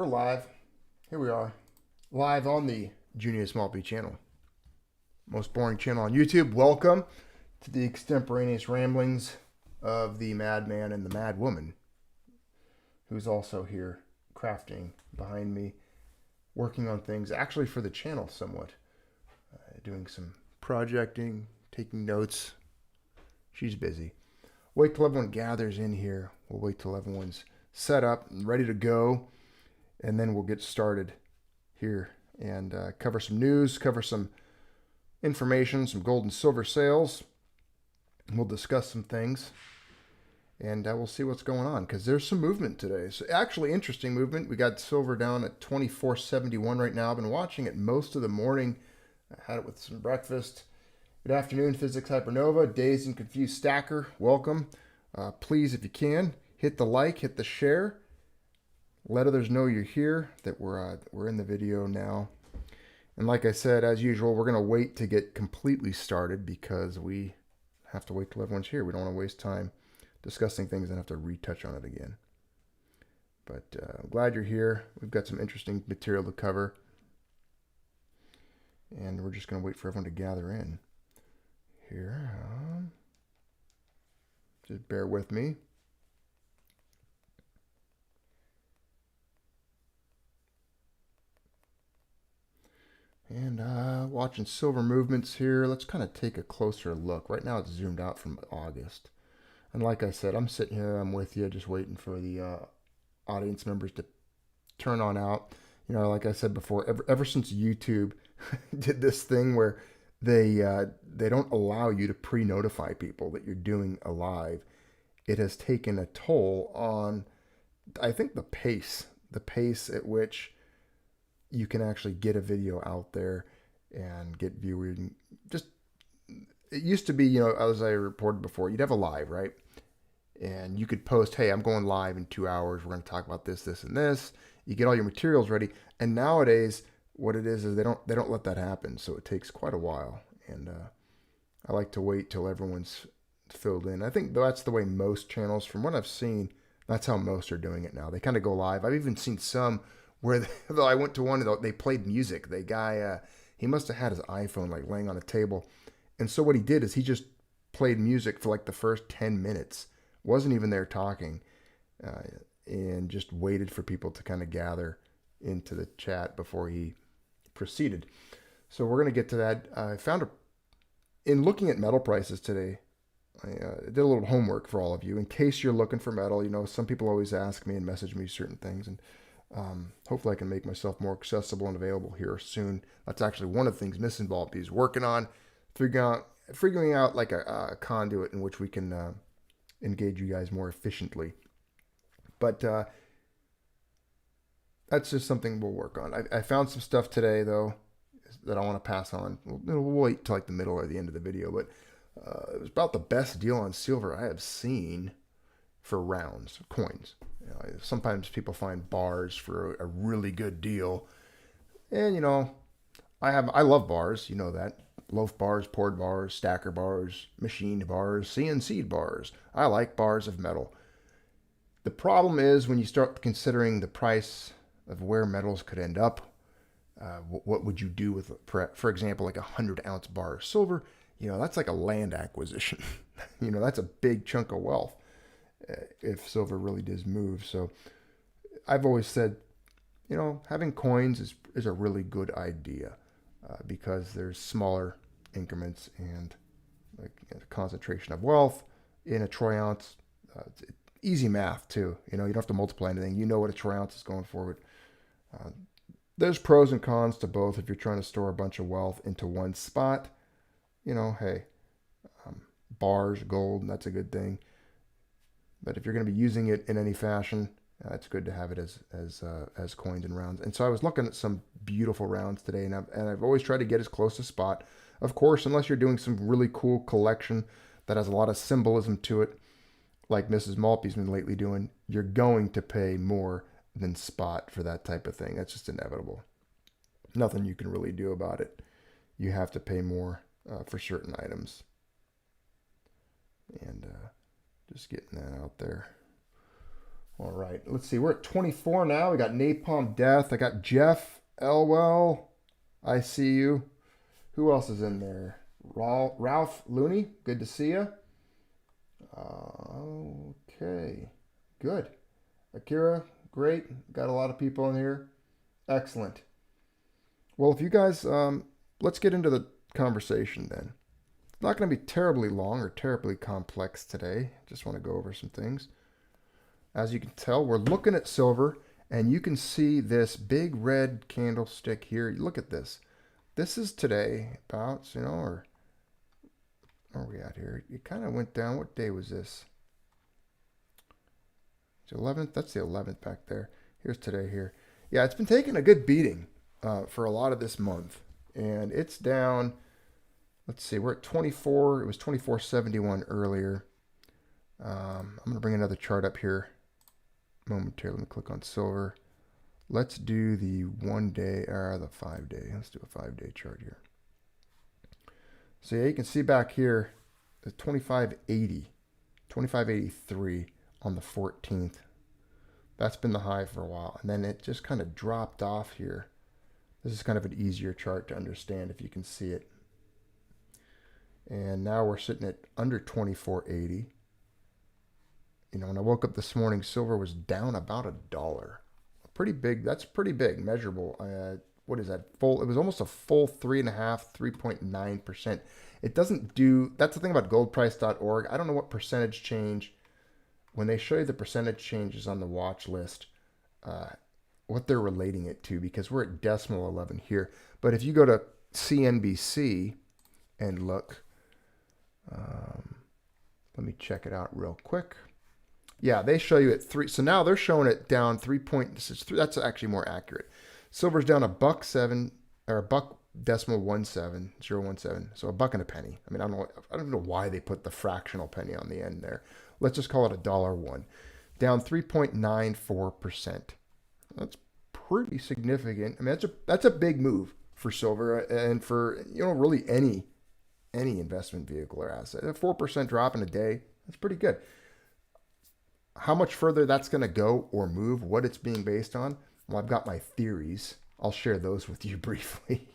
We're live. Here we are. Live on the Junius Maltby channel. Most boring channel on YouTube. Welcome to the extemporaneous ramblings of the madman and the mad woman, who's also here crafting behind me, working on things actually for the channel somewhat. Doing some projecting, taking notes. She's busy. Wait till everyone gathers in here. We'll wait till everyone's set up and ready to go. And then we'll get started here and cover some news, cover some information, some gold and silver sales. We'll discuss some things, and we'll see what's going on because there's some movement today. So actually interesting movement. We got silver down at 24.71 right now. I've been watching it most of the morning. I had it with some breakfast. Good afternoon, Physics Hypernova, Dazed and Confused Stacker. Welcome. Please, if you can, hit the like, hit the share. Let others know you're here, that we're in the video now. And like I said, as usual, we're going to wait to get completely started because we have to wait till everyone's here. We don't want to waste time discussing things and have to retouch on it again. But I'm glad you're here. We've got some interesting material to cover. And we're just going to wait for everyone to gather in here. Just bear with me. And watching silver movements here. Let's kind of take a closer look. Right now it's zoomed out from August. And like I said, I'm sitting here, I'm with you, just waiting for the audience members to turn on out. You know, like I said before, ever since YouTube did this thing where they don't allow you to pre-notify people that you're doing a live, it has taken a toll on, I think, the pace at which you can actually get a video out there and get viewers. Just, it used to be, you know, as I reported before, you'd have a live, right? And you could post, hey, I'm going live in 2 hours. We're going to talk about this, this, and this. You get all your materials ready. And nowadays, what it is they don't let that happen. So it takes quite a while. And I like to wait till everyone's filled in. I think that's the way most channels, from what I've seen, that's how most are doing it now. They kind of go live. I've even seen some where I went to one, they played music. The guy, he must have had his iPhone like laying on a table. And so what he did is he just played music for like the first 10 minutes. Wasn't even there talking. And just waited for people to kind of gather into the chat before he proceeded. So we're going to get to that. I found in looking at metal prices today, I did a little homework for all of you. In case you're looking for metal, you know, some people always ask me and message me certain things. And hopefully I can make myself more accessible and available here soon. That's actually one of the things Miss Maltby is working on, figuring out like a conduit in which we can engage you guys more efficiently. But that's just something we'll work on. I found some stuff today, though, that I want to pass on. We'll wait till like the middle or the end of the video, but it was about the best deal on silver I have seen for rounds, coins. You know, sometimes people find bars for a really good deal. And, you know, I love bars, you know that. Loaf bars, poured bars, stacker bars, machined bars, CNC'd bars. I like bars of metal. The problem is when you start considering the price of where metals could end up, what would you do with, for example, like a 100-ounce bar of silver? You know, that's like a land acquisition. You know, that's a big chunk of wealth if silver really does move. So I've always said, you know, having coins is a really good idea because there's smaller increments and like a concentration of wealth in a troy ounce. Easy math too. You know, you don't have to multiply anything. You know what a troy ounce is going for. But there's pros and cons to both. If you're trying to store a bunch of wealth into one spot, you know, hey, bars, gold, that's a good thing. But if you're going to be using it in any fashion, it's good to have it as coins and rounds. And so I was looking at some beautiful rounds today, and I've always tried to get as close to spot. Of course, unless you're doing some really cool collection that has a lot of symbolism to it, like Mrs. Maltby's been lately doing, you're going to pay more than spot for that type of thing. That's just inevitable. Nothing you can really do about it. You have to pay more for certain items. And just getting that out there. All right, let's see. We're at 24 now. We got Napalm Death. I got Jeff Elwell. I see you. Who else is in there? Ralph Looney. Good to see you. Okay, good. Akira, great. Got a lot of people in here. Excellent. Well, if you guys, let's get into the conversation then. It's not going to be terribly long or terribly complex today. Just want to go over some things. As you can tell, we're looking at silver, and you can see this big red candlestick here. Look at this. This is today about, or where are we at here? It kind of went down. What day was this? It's 11th. That's the 11th back there. Here's today here. Yeah, it's been taking a good beating for a lot of this month, and it's down. Let's see. We're at 24. It was 24.71 earlier. I'm going to bring another chart up here momentarily. Let me click on silver. Let's do the 1 day or the 5 day. Let's do a 5 day chart here. So yeah, you can see back here the 25.83 on the 14th. That's been the high for a while, and then it just kind of dropped off here. This is kind of an easier chart to understand if you can see it. And now we're sitting at under 24.80. When I woke up this morning, silver was down about $1. Pretty big. That's pretty big, measurable. What is that? It was almost a full 3.9%. It doesn't do, that's the thing about goldprice.org. I don't know what percentage change, when they show you the percentage changes on the watch list, what they're relating it to, because we're at decimal 11 here. But if you go to CNBC and look, let me check it out real quick. Yeah, they show you at 3. So now they're showing it down 3 point. That's actually more accurate. Silver's down $1.07 or $1.17. So $1.01. I mean, I don't know why they put the fractional penny on the end there. Let's just call it $1.01. Down 3.94%. That's pretty significant. I mean, that's a big move for silver and for really any investment vehicle or asset. A 4% drop in a day. That's pretty good. How much further that's going to go or move, what it's being based on, well, I've got my theories. I'll share those with you briefly.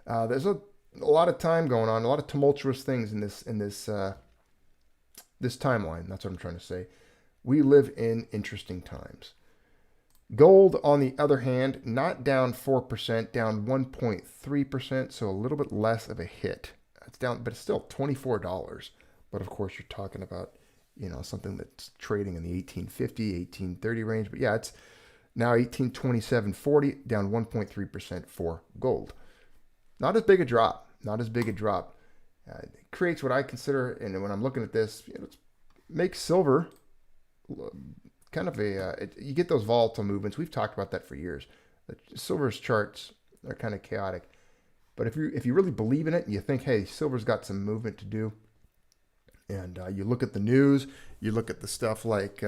There's a lot of time going on, a lot of tumultuous things in this timeline. That's what I'm trying to say. We live in interesting times. Gold, on the other hand, not down 4%, down 1.3%, so a little bit less of a hit. It's down, but it's still $24. But of course, you're talking about something that's trading in the 1850, 1830 range. But yeah, it's now 1827.40, down 1.3% for gold. Not as big a drop. It creates what I consider, and when I'm looking at this, it makes silver kind of you get those volatile movements. We've talked about that for years. Silver's charts are kind of chaotic. But if you really believe in it and you think, hey, silver's got some movement to do, and you look at the news, you look at the stuff like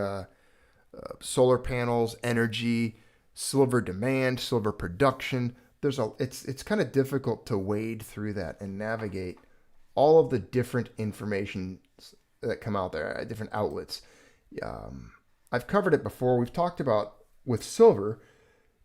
solar panels, energy, silver demand, silver production. It's kind of difficult to wade through that and navigate all of the different information that come out there, different outlets. I've covered it before. We've talked about with silver,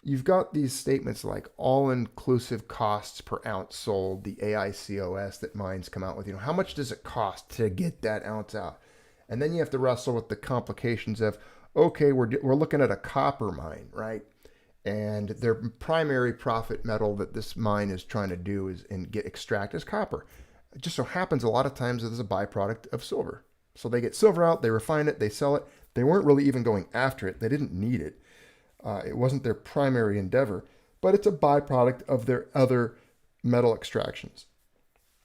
you've got these statements like all-inclusive costs per ounce sold, the AICOS that mines come out with. How much does it cost to get that ounce out? And then you have to wrestle with the complications of, okay, we're looking at a copper mine, right? And their primary profit metal that this mine is trying to do extract is copper. It just so happens a lot of times it is a byproduct of silver. So they get silver out, they refine it, they sell it. They weren't really even going after it. They didn't need it. It wasn't their primary endeavor, but it's a byproduct of their other metal extractions.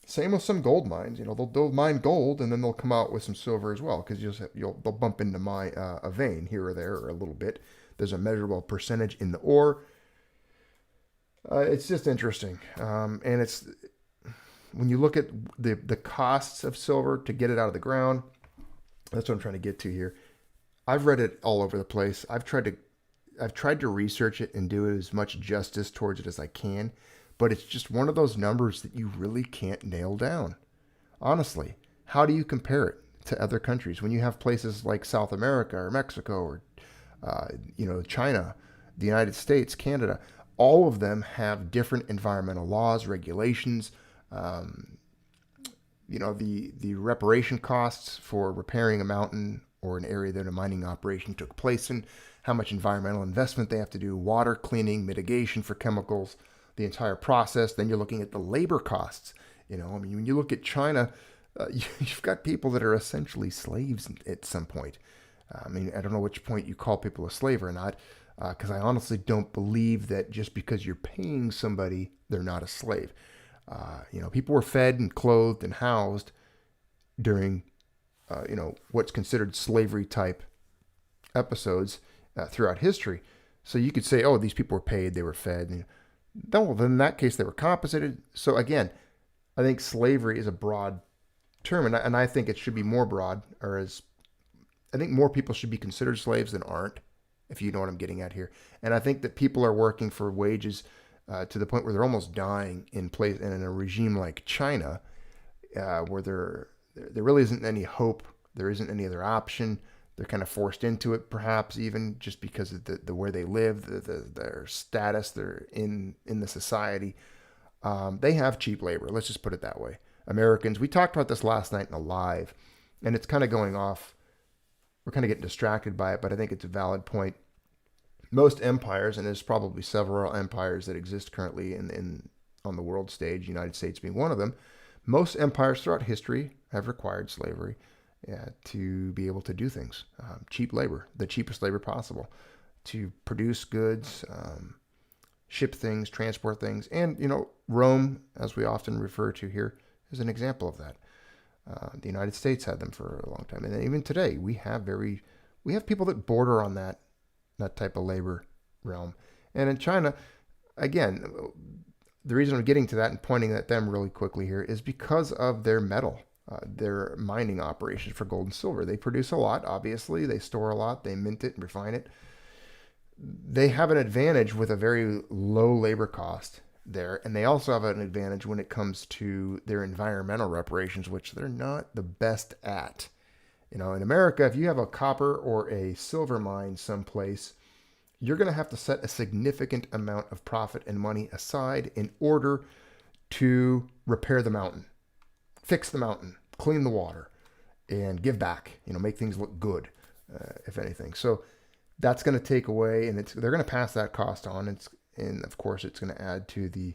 Same with some gold mines. They'll mine gold and then they'll come out with some silver as well, because they'll bump into a vein here or there or a little bit. There's a measurable percentage in the ore. It's just interesting, and it's when you look at the costs of silver to get it out of the ground. That's what I'm trying to get to here. I've read it all over the place. I've tried to research it and do as much justice towards it as I can, but it's just one of those numbers that you really can't nail down. Honestly, how do you compare it to other countries when you have places like South America or Mexico or China, the United States, Canada, all of them have different environmental laws, regulations. Um, the reparation costs for repairing a mountain or an area that a mining operation took place in, how much environmental investment they have to do, water cleaning, mitigation for chemicals, the entire process. Then you're looking at the labor costs. When you look at China, you've got people that are essentially slaves at some point. I don't know which point you call people a slave or not, because I honestly don't believe that just because you're paying somebody, they're not a slave. People were fed and clothed and housed during, what's considered slavery type episodes throughout history. So you could say, oh, these people were paid, they were fed. No, then in that case, they were compensated. So again, I think slavery is a broad term, and I think it should be more broad, I think more people should be considered slaves than aren't, if you know what I'm getting at here. And I think that people are working for wages to the point where they're almost dying in a regime like China, where there really isn't any hope. There isn't any other option. They're kind of forced into it, perhaps even just because of the where they live, their status, they're in the society. They have cheap labor. Let's just put it that way. Americans, we talked about this last night in a live, and it's kind of going off. We're kind of getting distracted by it, but I think it's a valid point. Most empires, and there's probably several empires that exist currently on the world stage, United States being one of them, most empires throughout history have required slavery to be able to do things. Cheap labor, the cheapest labor possible, to produce goods, ship things, transport things. And, Rome, as we often refer to here, is an example of that. The United States had them for a long time. And even today, we have people that border on that type of labor realm. And in China, again, the reason I'm getting to that and pointing at them really quickly here is because of their metal, their mining operations for gold and silver. They produce a lot, obviously. They store a lot. They mint it and refine it. They have an advantage with a very low labor cost there. And they also have an advantage when it comes to their environmental reparations, which they're not the best at. In America, if you have a copper or a silver mine someplace, you're going to have to set a significant amount of profit and money aside in order to repair the mountain, fix the mountain, clean the water, and give back, make things look good, if anything. So that's going to take away, and they're going to pass that cost on. And of course, it's going to add to the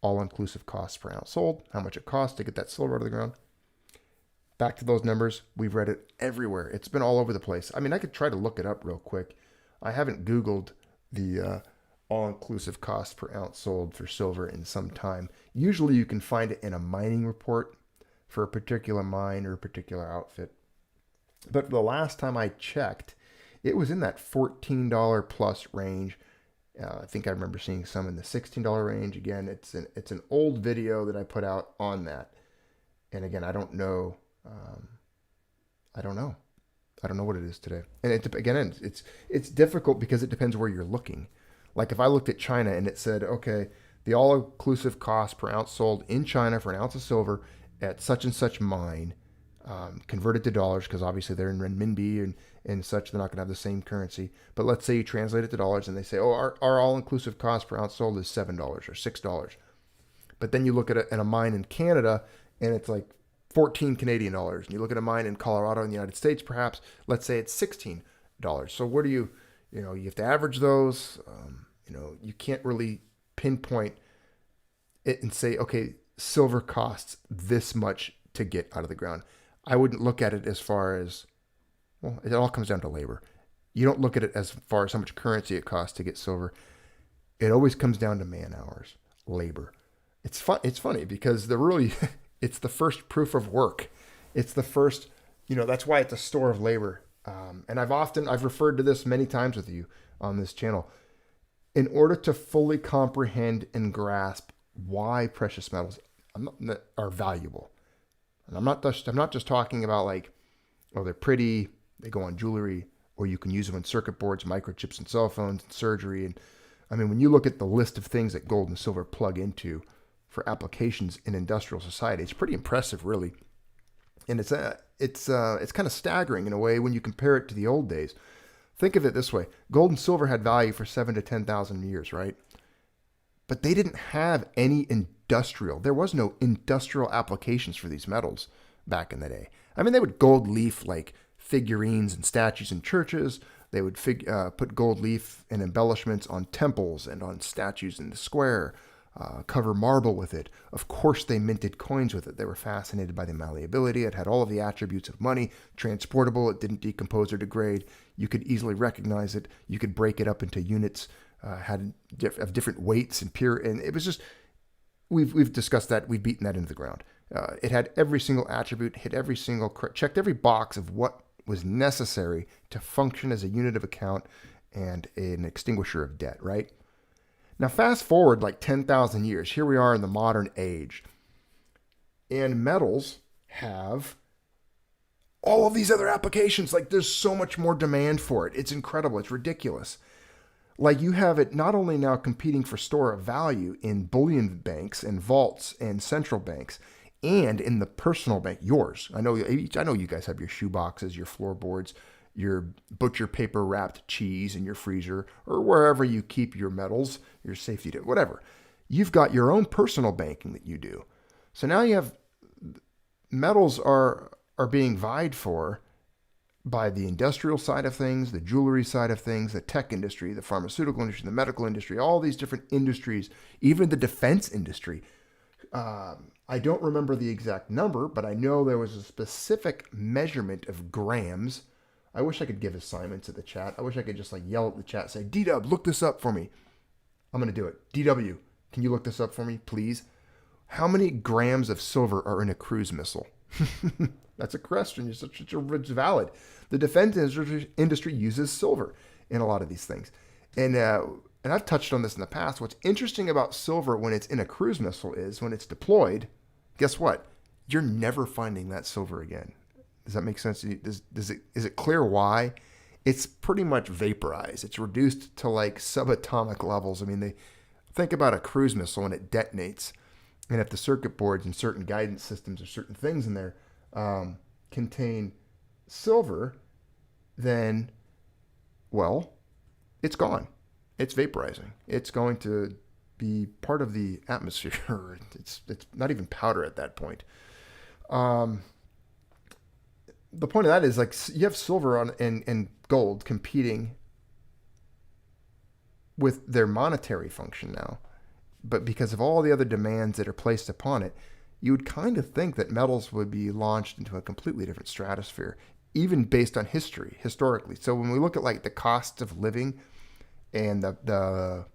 all-inclusive cost per ounce sold, how much it costs to get that silver out of the ground. Back to those numbers, we've read it everywhere. It's been all over the place. I could try to look it up real quick. I haven't Googled the all-inclusive cost per ounce sold for silver in some time. Usually you can find it in a mining report for a particular mine or a particular outfit. But the last time I checked, it was in that $14 plus range. I think I remember seeing some in the $16 range. Again, it's an old video that I put out on that. And again, I don't know. I don't know what it is today. And it's difficult because it depends where you're looking. Like if I looked at China and it said, okay, the all-inclusive cost per ounce sold in China for an ounce of silver at such and such mine, converted to dollars, because obviously they're in renminbi and such, they're not going to have the same currency. But let's say you translate it to dollars and they say, oh, our all-inclusive cost per ounce sold is $7 or $6. But then you look at a mine in Canada and it's like 14 Canadian dollars. And you look at a mine in Colorado in the United States, perhaps, let's say it's $16. So where do you have to average those. You can't really pinpoint it and say, okay, silver costs this much to get out of the ground. I wouldn't look at it as far as, well, it all comes down to labor. You don't look at it as far as how much currency it costs to get silver. It always comes down to man hours, labor. It's funny because it's the first proof of work. It's the first, that's why it's a store of labor. And I've referred to this many times with you on this channel. In order to fully comprehend and grasp why precious metals are valuable, and I'm not just talking about like, oh, they're pretty, they go on jewelry, or you can use them on circuit boards, microchips, and cell phones, and surgery. And when you look at the list of things that gold and silver plug into for applications in industrial society, it's pretty impressive, really. And it's kind of staggering in a way when you compare it to the old days. Think of it this way: gold and silver had value for 7 to 10,000 years, right? But they didn't have any industrial. There was no industrial applications for these metals back in the day. I mean, they would gold leaf like figurines and statues in churches. They would put gold leaf and embellishments on temples and on statues in the square, cover marble with it. Of course, they minted coins with it. They were fascinated by the malleability. It had all of the attributes of money, transportable. It didn't decompose or degrade. You could easily recognize it. You could break it up into units, had of different weights and pure. And it was just, we've discussed that. We've beaten that into the ground. It had every single attribute, hit every single, checked every box of what was necessary to function as a unit of account and an extinguisher of debt, right? Now, fast forward like 10,000 years. Here we are in the modern age. And metals have all of these other applications. Like, there's so much more demand for it. It's incredible. It's ridiculous. Like, you have it not only now competing for store of value in bullion banks and vaults and central banks, and in the personal bank, yours. I know you guys have your shoe boxes, your floorboards, your butcher paper wrapped cheese in your freezer, or wherever you keep your metals, your safety, whatever. You've got your own personal banking that you do. So now you have metals are being vied for by the industrial side of things, the jewelry side of things, the tech industry, the pharmaceutical industry, the medical industry, all these different industries, even the defense industry. I don't remember the exact number, but I know there was a specific measurement of grams. I wish I could give assignments to the chat. I wish I could just like yell at the chat, say, D-Dub, look this up for me. I'm going to do it. DW, can you look this up for me, please? How many grams of silver are in a cruise missile? That's a question. It's valid. The defense industry uses silver in a lot of these things. And I've touched on this in the past. What's interesting about silver when it's in a cruise missile is when it's deployed, guess what? You're never finding that silver again. Does that make sense? Is it clear why? It's pretty much vaporized. It's reduced to like subatomic levels. I mean, they think about a cruise missile when it detonates. And if the circuit boards and certain guidance systems or certain things in there contain silver, then, well, it's gone. It's vaporizing. It's going to be part of the atmosphere. It's not even powder at that point. The point of that is like you have silver and gold competing with their monetary function now. But because of all the other demands that are placed upon it, you would kind of think that metals would be launched into a completely different stratosphere, even based on historically. So when we look at like the cost of living and the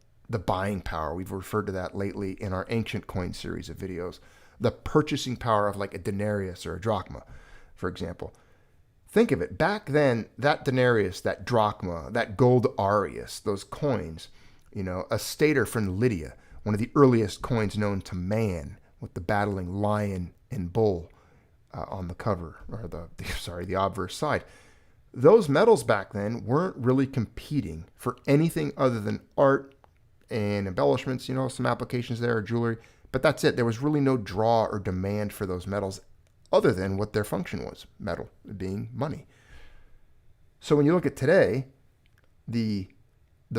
buying power, we've referred to that lately in our ancient coin series of videos, the purchasing power of like a denarius or a drachma, for example. Think of it. Back then, that denarius, that drachma, that gold aureus, those coins, a stater from Lydia, one of the earliest coins known to man, with the battling lion and bull on the cover, or the obverse side. Those metals back then weren't really competing for anything other than art and embellishments, some applications there, or jewelry, but that's it. There was really no draw or demand for those metals other than what their function was, metal being money. So when you look at today, the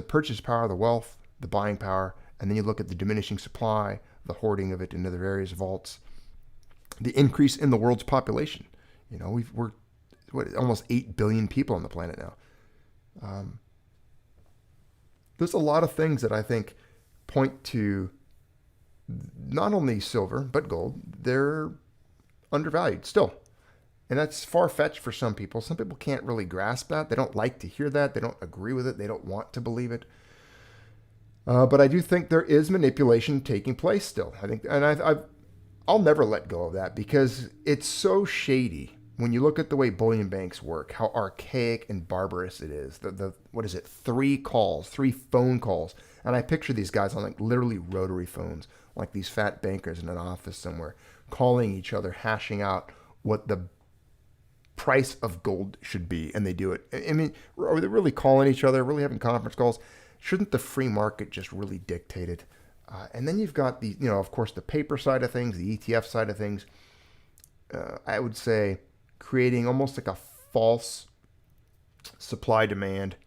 purchase power, the wealth, the buying power, and then you look at the diminishing supply, the hoarding of it into the various vaults, the increase in the world's population. We're almost 8 billion people on the planet now. There's a lot of things that I think point to not only silver, but gold. They're undervalued still. And that's far-fetched for some people. Some people can't really grasp that. They don't like to hear that. They don't agree with it. They don't want to believe it. But I do think there is manipulation taking place still. I think, and I'll never let go of that because it's so shady. When you look at the way bullion banks work, how archaic and barbarous it is. What is it? 3 phone calls. And I picture these guys on like literally rotary phones, like these fat bankers in an office somewhere, calling each other, hashing out what the price of gold should be. And they do it. I mean, are they really calling each other, really having conference calls? Shouldn't the free market just really dictate it? And then you've got the, of course, the paper side of things, the ETF side of things. I would say creating almost like a false supply-demand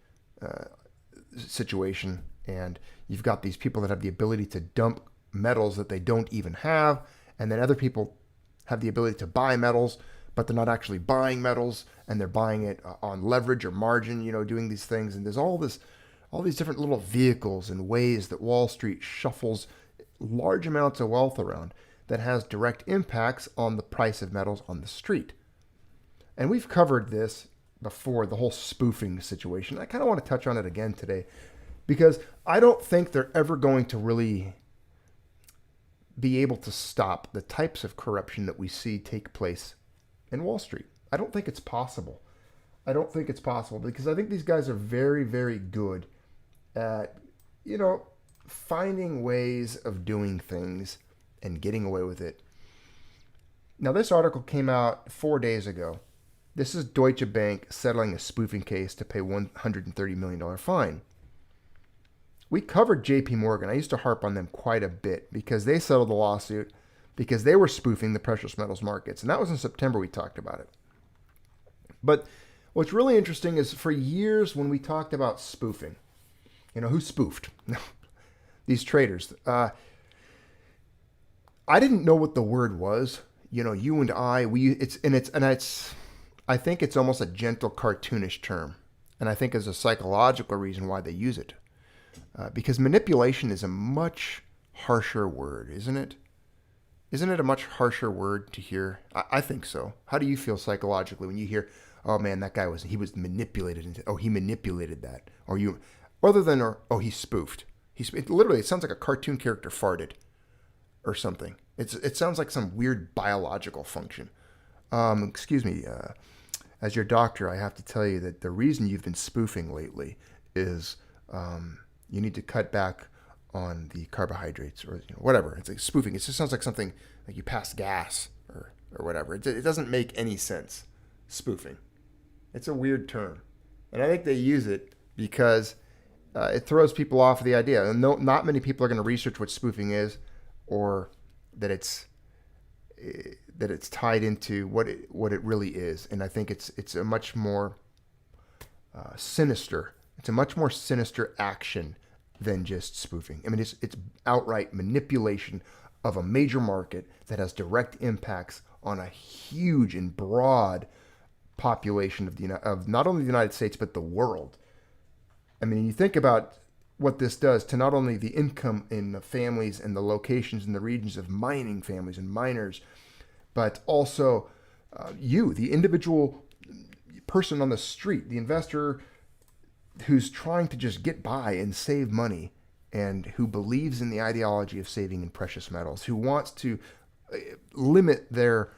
situation, and you've got these people that have the ability to dump metals that they don't even have, and then other people have the ability to buy metals, but they're not actually buying metals, and they're buying it on leverage or margin, doing these things. And there's all these different little vehicles and ways that Wall Street shuffles large amounts of wealth around that has direct impacts on the price of metals on the street. And we've covered this before, the whole spoofing situation. I kind of want to touch on it again today because I don't think they're ever going to really be able to stop the types of corruption that we see take place in Wall Street. I don't think it's possible. I don't think it's possible because I think these guys are very, very good at, finding ways of doing things and getting away with it. Now, this article came out 4 days ago. This is Deutsche Bank settling a spoofing case to pay $130 million fine. We covered JP Morgan. I used to harp on them quite a bit because they settled the lawsuit because they were spoofing the precious metals markets. And that was in September we talked about it. But what's really interesting is for years when we talked about spoofing, who spoofed? These traders. I didn't know what the word was. You and I, I think it's almost a gentle cartoonish term. And I think there's a psychological reason why they use it. Because manipulation is a much harsher word, isn't it? Isn't it a much harsher word to hear? I think so. How do you feel psychologically when you hear, oh man, that guy he was manipulated into, he manipulated that. He spoofed. It sounds like a cartoon character farted or something. It sounds like some weird biological function. Excuse me, as your doctor, I have to tell you that the reason you've been spoofing lately is you need to cut back on the carbohydrates or whatever. It's like spoofing. It just sounds like something like you pass gas or whatever. It doesn't make any sense. Spoofing. It's a weird term. And I think they use it because it throws people off of the idea. And not many people are going to research what spoofing is or that it's tied into what it really is. And I think it's a much more sinister. It's a much more sinister action than just spoofing. I mean, it's outright manipulation of a major market that has direct impacts on a huge and broad population of not only the United States but the world. I mean, you think about what this does to not only the income in the families and the locations and the regions of mining families and miners, but also the individual person on the street, the investor who's trying to just get by and save money and who believes in the ideology of saving in precious metals, who wants to limit their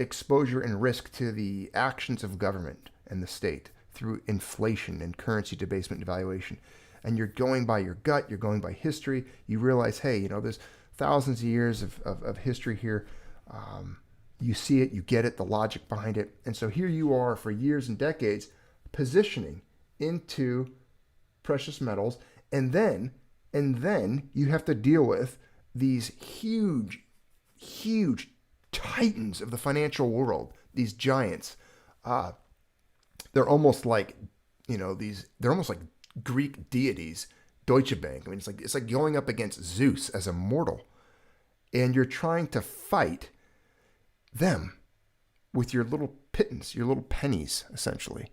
exposure and risk to the actions of government and the state through inflation and currency debasement and devaluation. And you're going by your gut, you're going by history. You realize, hey, there's thousands of years of history here. You see it, you get it, the logic behind it. And so here you are for years and decades positioning into precious metals, and then you have to deal with these huge titans of the financial world, these giants. They're almost like they're almost like Greek deities. Deutsche Bank. I mean, it's like going up against Zeus as a mortal, and you're trying to fight them with your little pittance, your little pennies, essentially.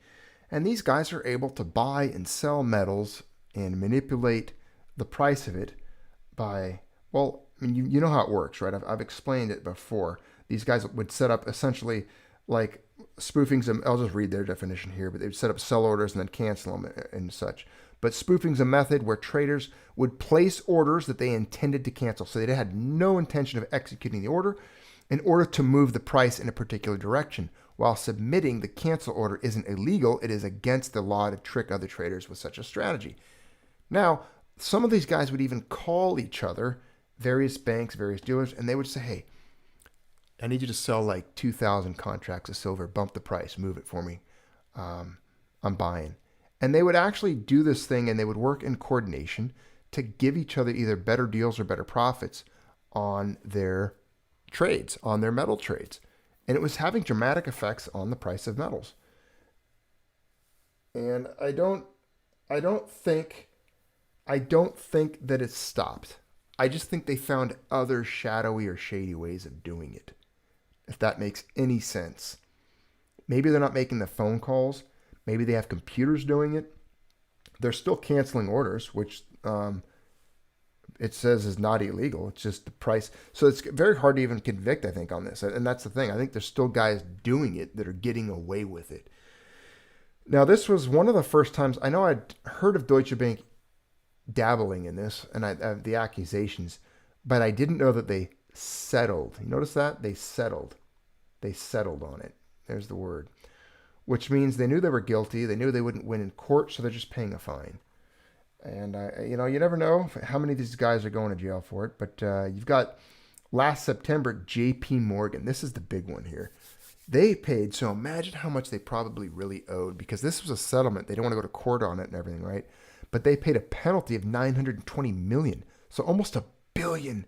And these guys are able to buy and sell metals and manipulate the price of it by, you know how it works, right? I've explained it before. These guys would set up essentially like spoofing's, I'll just read their definition here, but they would set up sell orders and then cancel them and such. But spoofing's a method where traders would place orders that they intended to cancel. So they had no intention of executing the order in order to move the price in a particular direction. While submitting the cancel order isn't illegal, it is against the law to trick other traders with such a strategy. Now, some of these guys would even call each other, various banks, various dealers, and they would say, hey, I need you to sell like 2,000 contracts of silver, bump the price, move it for me. I'm buying. And they would actually do this thing, and they would work in coordination to give each other either better deals or better profits on their trades, on their metal trades. And it was having dramatic effects on the price of metals. And I don't I don't think I don't think that it's stopped. I just think they found other shadowy or shady ways of doing it. If that makes any sense. Maybe they're not making the phone calls. Maybe they have computers doing it. They're still canceling orders, which it says is not illegal. It's just the price. So it's very hard to even convict, I think, on this. And that's the thing. I think there's still guys doing it that are getting away with it. Now, this was one of the first times I know I'd heard of Deutsche Bank dabbling in this and the accusations, but I didn't know that they settled. You notice that? They settled. They settled on it. There's the word. Which means they knew they were guilty. They knew they wouldn't win in court, so they're just paying a fine. And, you never know how many of these guys are going to jail for it. But you've got last September, J.P. Morgan. This is the big one here. They paid, so imagine how much they probably really owed, because this was a settlement. They don't want to go to court on it and everything, right? But they paid a penalty of $920 million. So almost $1 billion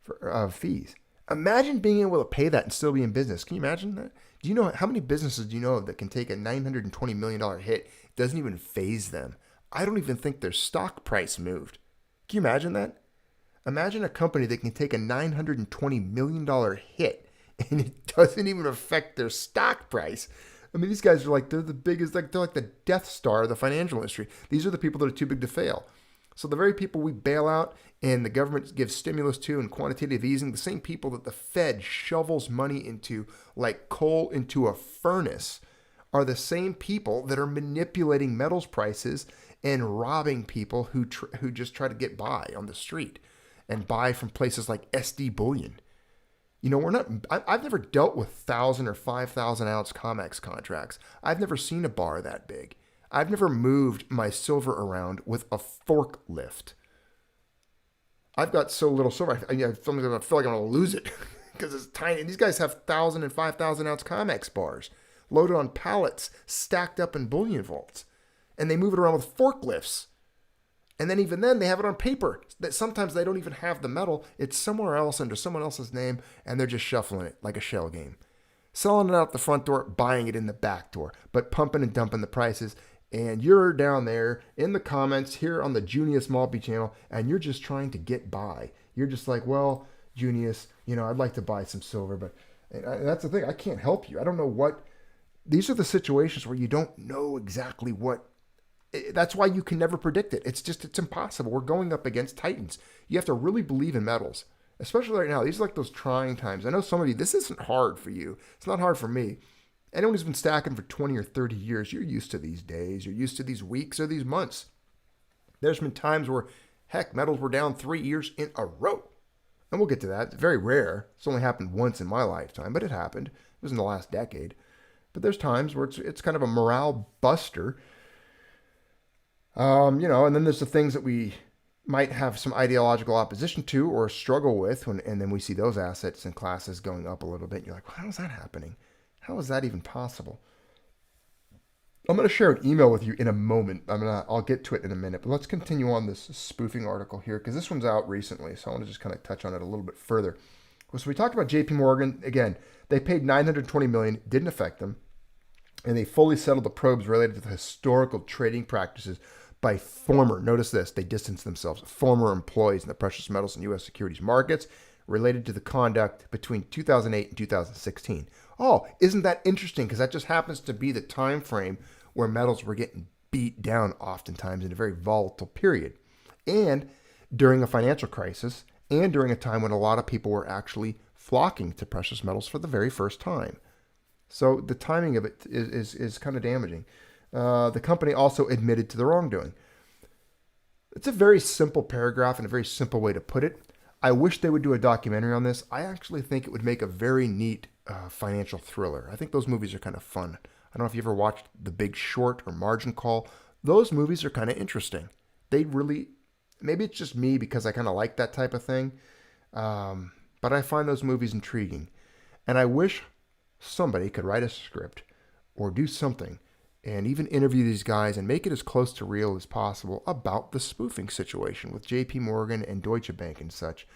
for fees. Imagine being able to pay that and still be in business. Can you imagine that? Do you know how many businesses do you know that can take a $920 million hit? It doesn't even faze them. I don't even think their stock price moved. Can you imagine that? Imagine a company that can take a $920 million hit and it doesn't even affect their stock price. I mean, these guys are like, they're the biggest, they're like the Death Star of the financial industry. These are the people that are too big to fail. So the very people we bail out and the government gives stimulus to and quantitative easing, the same people that the Fed shovels money into like coal into a furnace, are the same people that are manipulating metals prices and robbing people who just try to get by on the street and buy from places like SD Bullion. I've never dealt with 1,000 or 5,000 ounce COMEX contracts. I've never seen a bar that big. I've never moved my silver around with a forklift. I've got so little silver, I feel like I'm going to lose it because it's tiny. And these guys have 1,000 and 5,000 ounce COMEX bars loaded on pallets, stacked up in bullion vaults. And they move it around with forklifts. And then even then, they have it on paper. That sometimes they don't even have the metal. It's somewhere else under someone else's name, and they're just shuffling it like a shell game. Selling it out the front door, buying it in the back door, but pumping and dumping the prices. And you're down there in the comments here on the Junius Maltby channel, and you're just trying to get by. You're just like, well, Junius, I'd like to buy some silver, but that's the thing. I can't help you. I don't know what. These are the situations where you don't know exactly what. That's why you can never predict it. It's impossible. We're going up against titans. You have to really believe in metals, especially right now. These are like those trying times. I know some of you, this isn't hard for you. It's not hard for me. Anyone who's been stacking for 20 or 30 years, you're used to these days. You're used to these weeks or these months. There's been times where, heck, metals were down 3 years in a row. And we'll get to that. It's very rare. It's only happened once in my lifetime, but it happened. It was in the last decade. But there's times where it's kind of a morale buster. And then there's the things that we might have some ideological opposition to or struggle with, and then we see those assets and classes going up a little bit. And you're like, well, how is that happening? How is that even possible? I'm going to share an email with you in a moment. I'll get to it in a minute, but let's continue on this spoofing article here because this one's out recently, so I want to just kind of touch on it a little bit further. So we talked about J.P. Morgan again. They paid $920 million, didn't affect them, and they fully settled the probes related to the historical trading practices by notice this, they distanced themselves, former employees in the precious metals and U.S. securities markets related to the conduct between 2008 and 2016. Oh, isn't that interesting? Because that just happens to be the time frame where metals were getting beat down oftentimes in a very volatile period. And during a financial crisis, and during a time when a lot of people were actually flocking to precious metals for the very first time. So the timing of it is kind of damaging. The company also admitted to the wrongdoing. It's a very simple paragraph and a very simple way to put it. I wish they would do a documentary on this. I actually think it would make a very neat financial thriller. I think those movies are kind of fun. I don't know if you ever watched The Big Short or Margin Call. Those movies are kind of interesting. They really, maybe it's just me because I kind of like that type of thing. But I find those movies intriguing. And I wish somebody could write a script or do something and even interview these guys and make it as close to real as possible about the spoofing situation with J.P. Morgan and Deutsche Bank and such.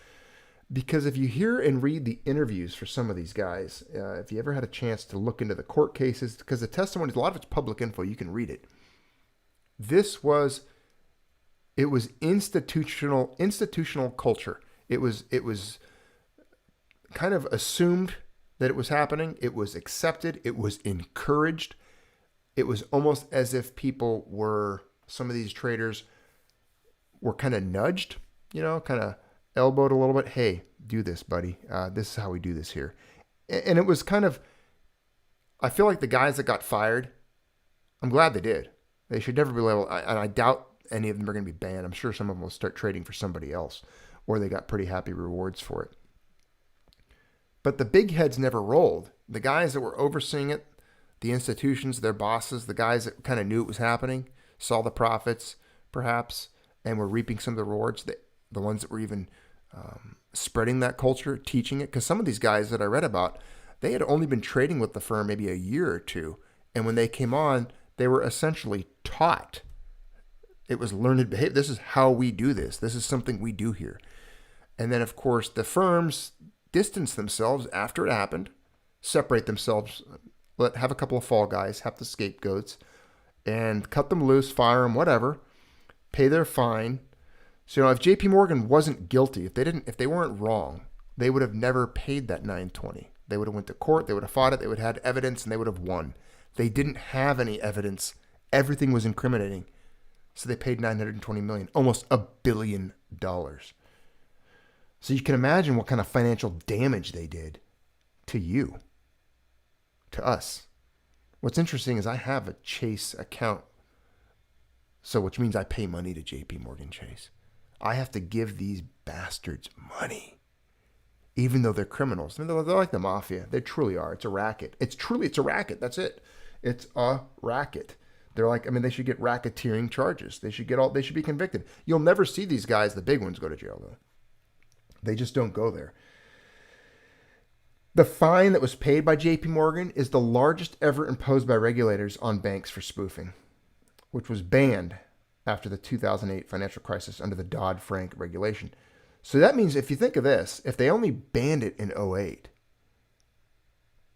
Because if you hear and read the interviews for some of these guys, if you ever had a chance to look into the court cases, because the testimonies, a lot of it's public info, you can read it. It was institutional culture. It was kind of assumed that it was happening. It was accepted. It was encouraged. It was almost as if some of these traders were kind of nudged, kind of elbowed a little bit. Hey, do this, buddy. This is how we do this here. And it was kind of, I feel like the guys that got fired, I'm glad they did. They should never be able, and I doubt any of them are going to be banned. I'm sure some of them will start trading for somebody else, or they got pretty happy rewards for it. But the big heads never rolled. The guys that were overseeing it, the institutions, their bosses, the guys that kind of knew it was happening, saw the profits, perhaps, and were reaping some of the rewards, the ones that were even spreading that culture, teaching it. Because some of these guys that I read about, they had only been trading with the firm maybe a year or two. And when they came on, they were essentially taught. It was learned behavior. This is how we do this. This is something we do here. And then, of course, the firms distance themselves after it happened, separate themselves, have a couple of fall guys, have the scapegoats, and cut them loose, fire them, whatever, pay their fine. So, if JP Morgan wasn't guilty, if they weren't wrong, they would have never paid that $920. They would have went to court, they would have fought it, they would have had evidence, and they would have won. They didn't have any evidence. Everything was incriminating. So they paid $920 million, almost $1 billion. So you can imagine what kind of financial damage they did to you, to us. What's interesting is I have a Chase account, which means I pay money to JP Morgan Chase. I have to give these bastards money, even though they're criminals. I mean, they're like the mafia. They truly are. It's a racket. It's a racket. That's it. It's a racket. They're like, they should get racketeering charges. They should be convicted. You'll never see these guys, the big ones, go to jail, though. They just don't go there. The fine that was paid by JP Morgan is the largest ever imposed by regulators on banks for spoofing, which was banned after the 2008 financial crisis under the Dodd-Frank regulation. So that means, if you think of this, if they only banned it in 2008,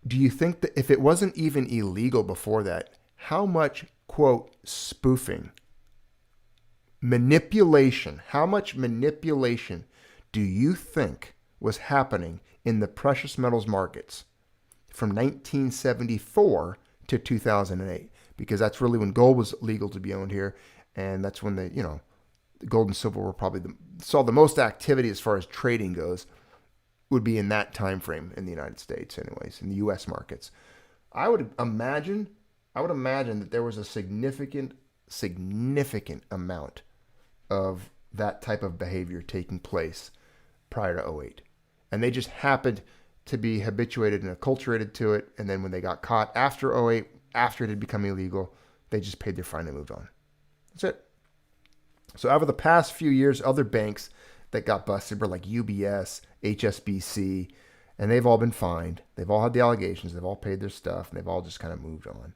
do you think that if it wasn't even illegal before that, how much, quote, spoofing, manipulation, how much manipulation do you think was happening in the precious metals markets from 1974 to 2008? Because that's really when gold was legal to be owned here. And that's when the gold and silver were probably saw the most activity as far as trading goes, would be in that time frame in the United States, anyways, in the U.S. markets. I would imagine that there was a significant amount of that type of behavior taking place prior to 2008. And they just happened to be habituated and acculturated to it. And then when they got caught after 2008, after it had become illegal, they just paid their fine and moved on. That's it. So over the past few years, other banks that got busted were like UBS, HSBC, and they've all been fined. They've all had the allegations. They've all paid their stuff, and they've all just kind of moved on.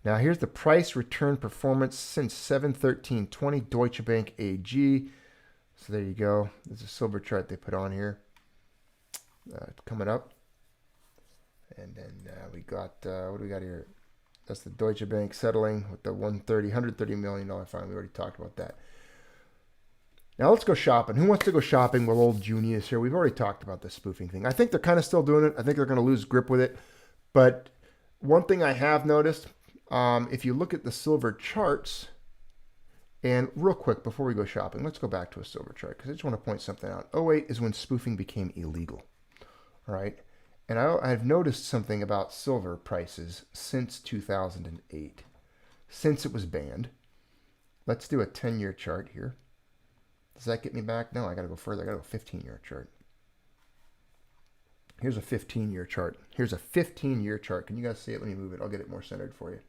Now, here's the price return performance since 7/13/20, Deutsche Bank AG. So there you go. There's a silver chart they put on here coming up. And then we got, what do we got here? That's the Deutsche Bank settling with the $130 million fine. We already talked about that. Now let's go shopping. Who wants to go shopping with old Junius here? We've already talked about the spoofing thing. I think they're kind of still doing it. I think they're going to lose grip with it. But one thing I have noticed, if you look at the silver charts, and real quick before we go shopping, let's go back to a silver chart because I just want to point something out. 2008 is when spoofing became illegal. All right. And I've noticed something about silver prices since 2008, since it was banned. Let's do a 10-year chart here. Does that get me back? No, I got to go further. I got to go 15-year chart. Here's a 15-year chart. Here's a 15-year chart. Can you guys see it? Let me move it. I'll get it more centered for you.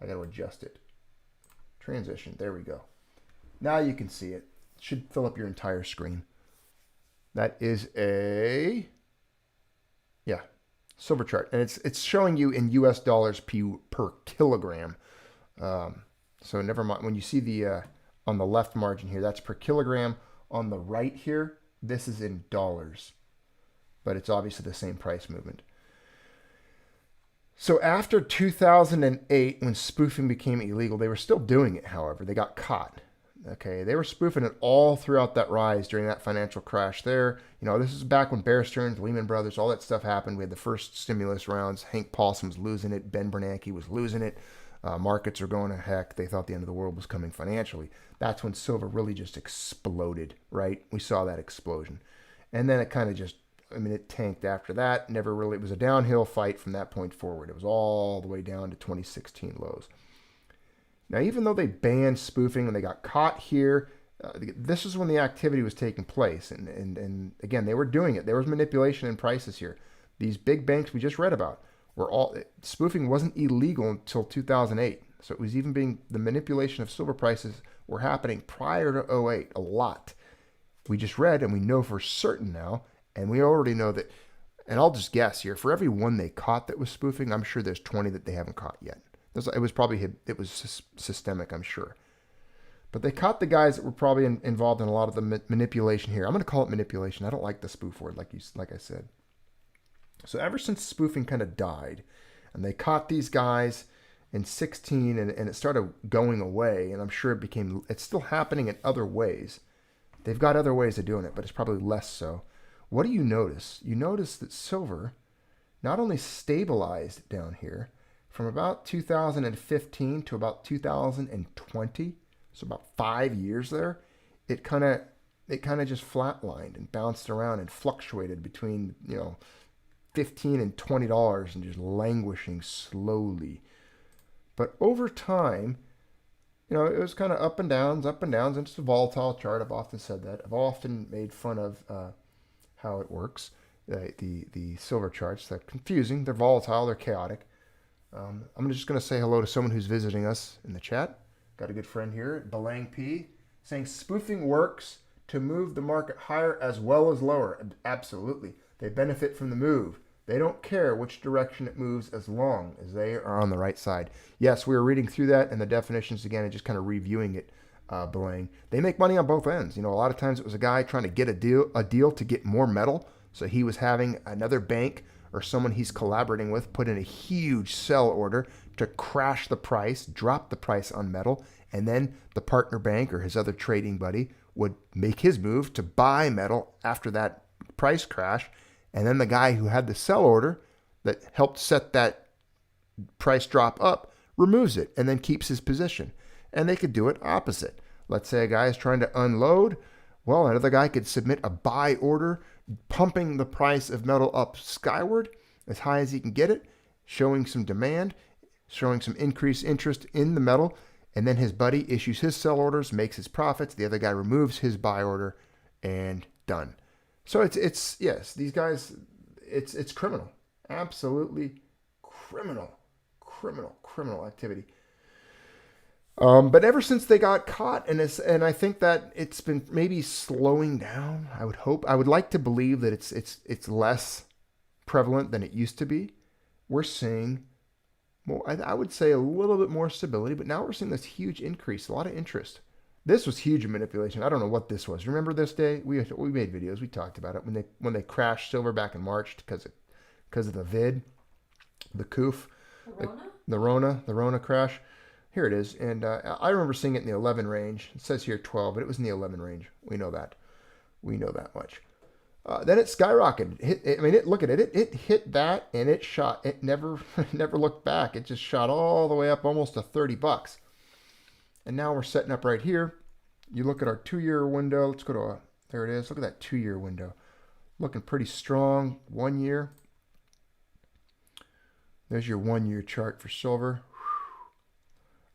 I got to adjust it. Transition. There we go. Now you can see it. It should fill up your entire screen. That is a... yeah, silver chart. And it's showing you in US dollars per kilogram. So never mind. When you see the on the left margin here, that's per kilogram. On the right here, This is in dollars, but it's obviously the same price movement. So after 2008, when spoofing became illegal, they were still doing it, however. They got caught. Okay, they were spoofing it all throughout that rise during that financial crash there. This is back when Bear Stearns, Lehman Brothers, all that stuff happened. We had the first stimulus rounds. Hank Paulson was losing it. Ben Bernanke was losing it. Markets are going to heck. They thought the end of the world was coming financially. That's when silver really just exploded, right? We saw that explosion. And then it kind of just, it tanked after that. Never really, it was a downhill fight from that point forward. It was all the way down to 2016 lows. Now, even though they banned spoofing and they got caught here, this is when the activity was taking place. And again, they were doing it. There was manipulation in prices here. These big banks we just read about spoofing wasn't illegal until 2008. So it was even the manipulation of silver prices were happening prior to 08 a lot. We just read and we know for certain now, and we already know that, and I'll just guess here, for every one they caught that was spoofing, I'm sure there's 20 that they haven't caught yet. It was systemic, I'm sure. But they caught the guys that were probably involved in a lot of the manipulation here. I'm going to call it manipulation. I don't like the spoof word, like I said. So ever since spoofing kind of died, and they caught these guys in 16, and it started going away, and I'm sure it's still happening in other ways. They've got other ways of doing it, but it's probably less so. What do you notice? You notice that silver not only stabilized down here, from about 2015 to about 2020, so about 5 years there, it kind of just flatlined and bounced around and fluctuated between $15 and $20 and just languishing slowly. But over time, it was kind of up and downs, and it's a volatile chart. I've often said that. I've often made fun of how it works. The silver charts, they're confusing, they're volatile, they're chaotic. I'm just going to say hello to someone who's visiting us in the chat. Got a good friend here, Belang P, saying spoofing works to move the market higher as well as lower. Absolutely. They benefit from the move. They don't care which direction it moves as long as they are on the right side. Yes, we were reading through that and the definitions again and just kind of reviewing it, Belang. They make money on both ends. A lot of times it was a guy trying to get a deal to get more metal. So he was having another bank or someone he's collaborating with put in a huge sell order to crash the price, drop the price on metal, and then the partner bank or his other trading buddy would make his move to buy metal after that price crash, and then the guy who had the sell order that helped set that price drop up removes it and then keeps his position. And they could do it opposite. Let's say a guy is trying to unload. Well, another guy could submit a buy order, pumping the price of metal up skyward as high as he can get it, showing some demand, showing some increased interest in the metal, and then his buddy issues his sell orders, makes his profits, the other guy removes his buy order, and done. So it's yes, these guys, it's criminal. Absolutely criminal activity. But ever since they got caught, and I think that it's been maybe slowing down. I would hope. I would like to believe that it's less prevalent than it used to be. We're seeing more. I would say a little bit more stability, but now we're seeing this huge increase, a lot of interest. This was huge manipulation. I don't know what this was. Remember this day? We made videos. We talked about it when they crashed silver back in March because of the vid, the coof, the Rona crash. Here it is, and I remember seeing it in the 11 range. It says here 12, but it was in the 11 range. We know that. We know that much. Then it skyrocketed. Look at it. It hit that, and it shot. It never looked back. It just shot all the way up almost to $30. And now we're setting up right here. You look at our 2-year window. Let's go to there it is. Look at that 2-year window. Looking pretty strong. 1 year. There's your 1-year chart for silver.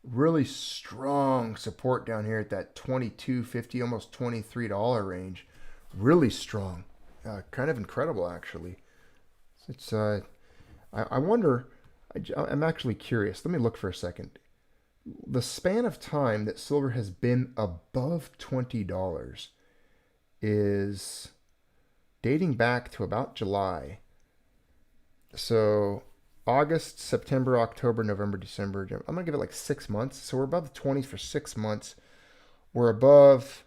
Really strong support down here at that $22.50, almost $23 range. Really strong. Kind of incredible, actually. It's I wonder, I'm actually curious. Let me look for a second. The span of time that silver has been above $20 is dating back to about July. So August, September, October, November, December. I'm going to give it like 6 months. So we're above the 20s for 6 months. We're above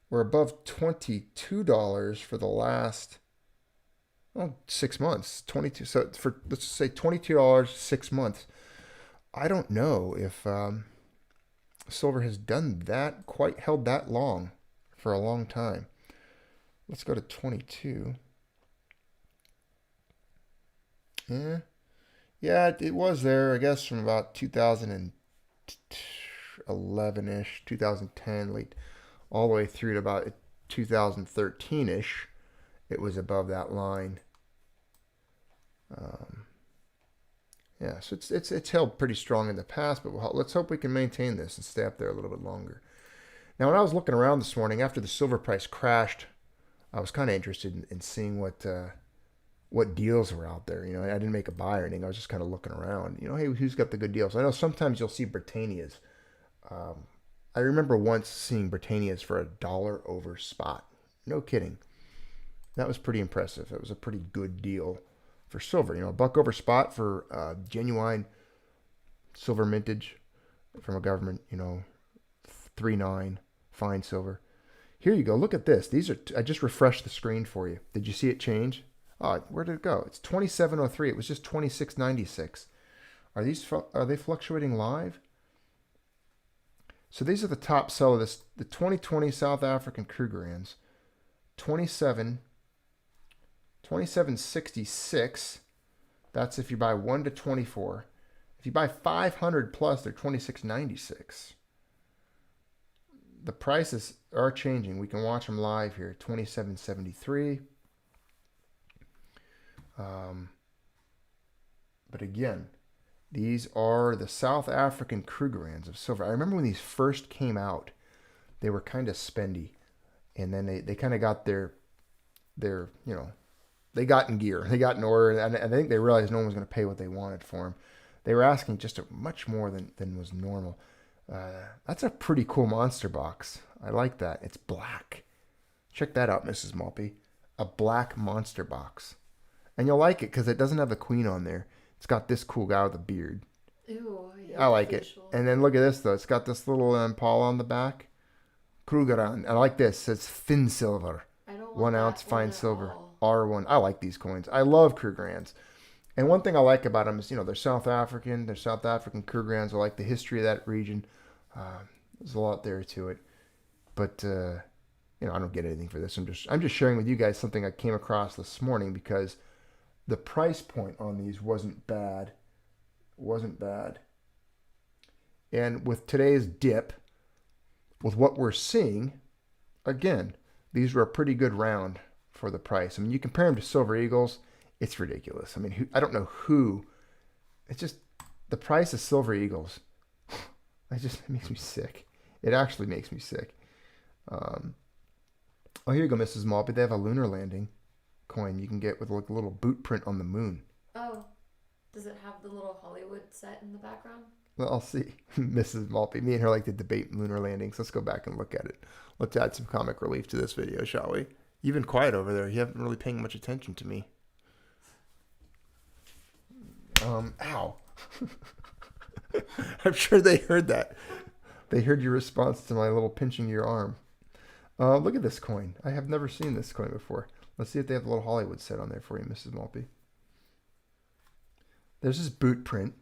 We're above $22 for the last 6 months. 22. So for let's just say $22 6 months. I don't know if silver has done that quite held that long for a long time. Let's go to 22. Yeah, yeah, it was there. I guess from about 2011-ish, 2010, late all the way through to about 2013-ish. It was above that line. Um, yeah, so it's held pretty strong in the past, but let's hope we can maintain this and stay up there a little bit longer. Now, when I was looking around this morning after the silver price crashed, I was kind of interested in seeing what deals were out there. I didn't make a buy or anything. I was just kind of looking around. Hey, who's got the good deals? I know sometimes you'll see Britannias. Um, I remember once seeing Britannias for $1 over spot. No kidding. That was pretty impressive. It was a pretty good deal for silver. A buck over spot for genuine silver mintage from a government. 3.9 fine silver. Here you go. Look at this. I just refreshed the screen for you. Did you see it change? Oh, where did it go? It's 27.03. It was just 26.96. Are they fluctuating live? So these are the top sell of this. The 2020 South African Krugerrands. 27.66. That's if you buy 1 to 24. If you buy 500 plus, they're 26.96. The prices are changing. We can watch them live here. 27.73. But again, these are the South African Krugerrands of silver. I remember when these first came out, they were kind of spendy. And then they kind of got their they got in gear. They got in order. And I think they realized no one was going to pay what they wanted for them. They were asking just much more than was normal. That's a pretty cool monster box. I like that. It's black. Check that out, Mrs. Maltby. A black monster box. And you'll like it because it doesn't have the queen on there. It's got this cool guy with a beard. Ew, I like it. And then look at this, though. It's got this little Impala on the back. Krugerrand. I like this. It's thin silver. I don't want 1 ounce that fine at silver. all. R1. I like these coins. I love Krugerrands. And one thing I like about them is, they're South African. They're South African Krugerrands. I like the history of that region. There's a lot there to it. But, I don't get anything for this. I'm just sharing with you guys something I came across this morning because the price point on these wasn't bad. And with today's dip, with what we're seeing, again, these were a pretty good round for the price. I mean, you compare them to Silver Eagles, it's ridiculous. I mean, I don't know who. It's just the price of Silver Eagles. It makes me sick. It actually makes me sick. Oh, here you go, Mrs. Maltby. They have a lunar landing coin you can get with like a little boot print on the moon. Oh, does it have the little Hollywood set in the background? Well, I'll see. Mrs. Maltby. Me and her like to debate lunar landings. Let's go back and look at it. Let's add some comic relief to this video, shall we? You've been quiet over there. You haven't really paying much attention to me. Ow. I'm sure they heard that. They heard your response to my little pinching your arm. Look at this coin. I have never seen this coin before. Let's see if they have a little Hollywood set on there for you, Mrs. Maltby. There's this boot print.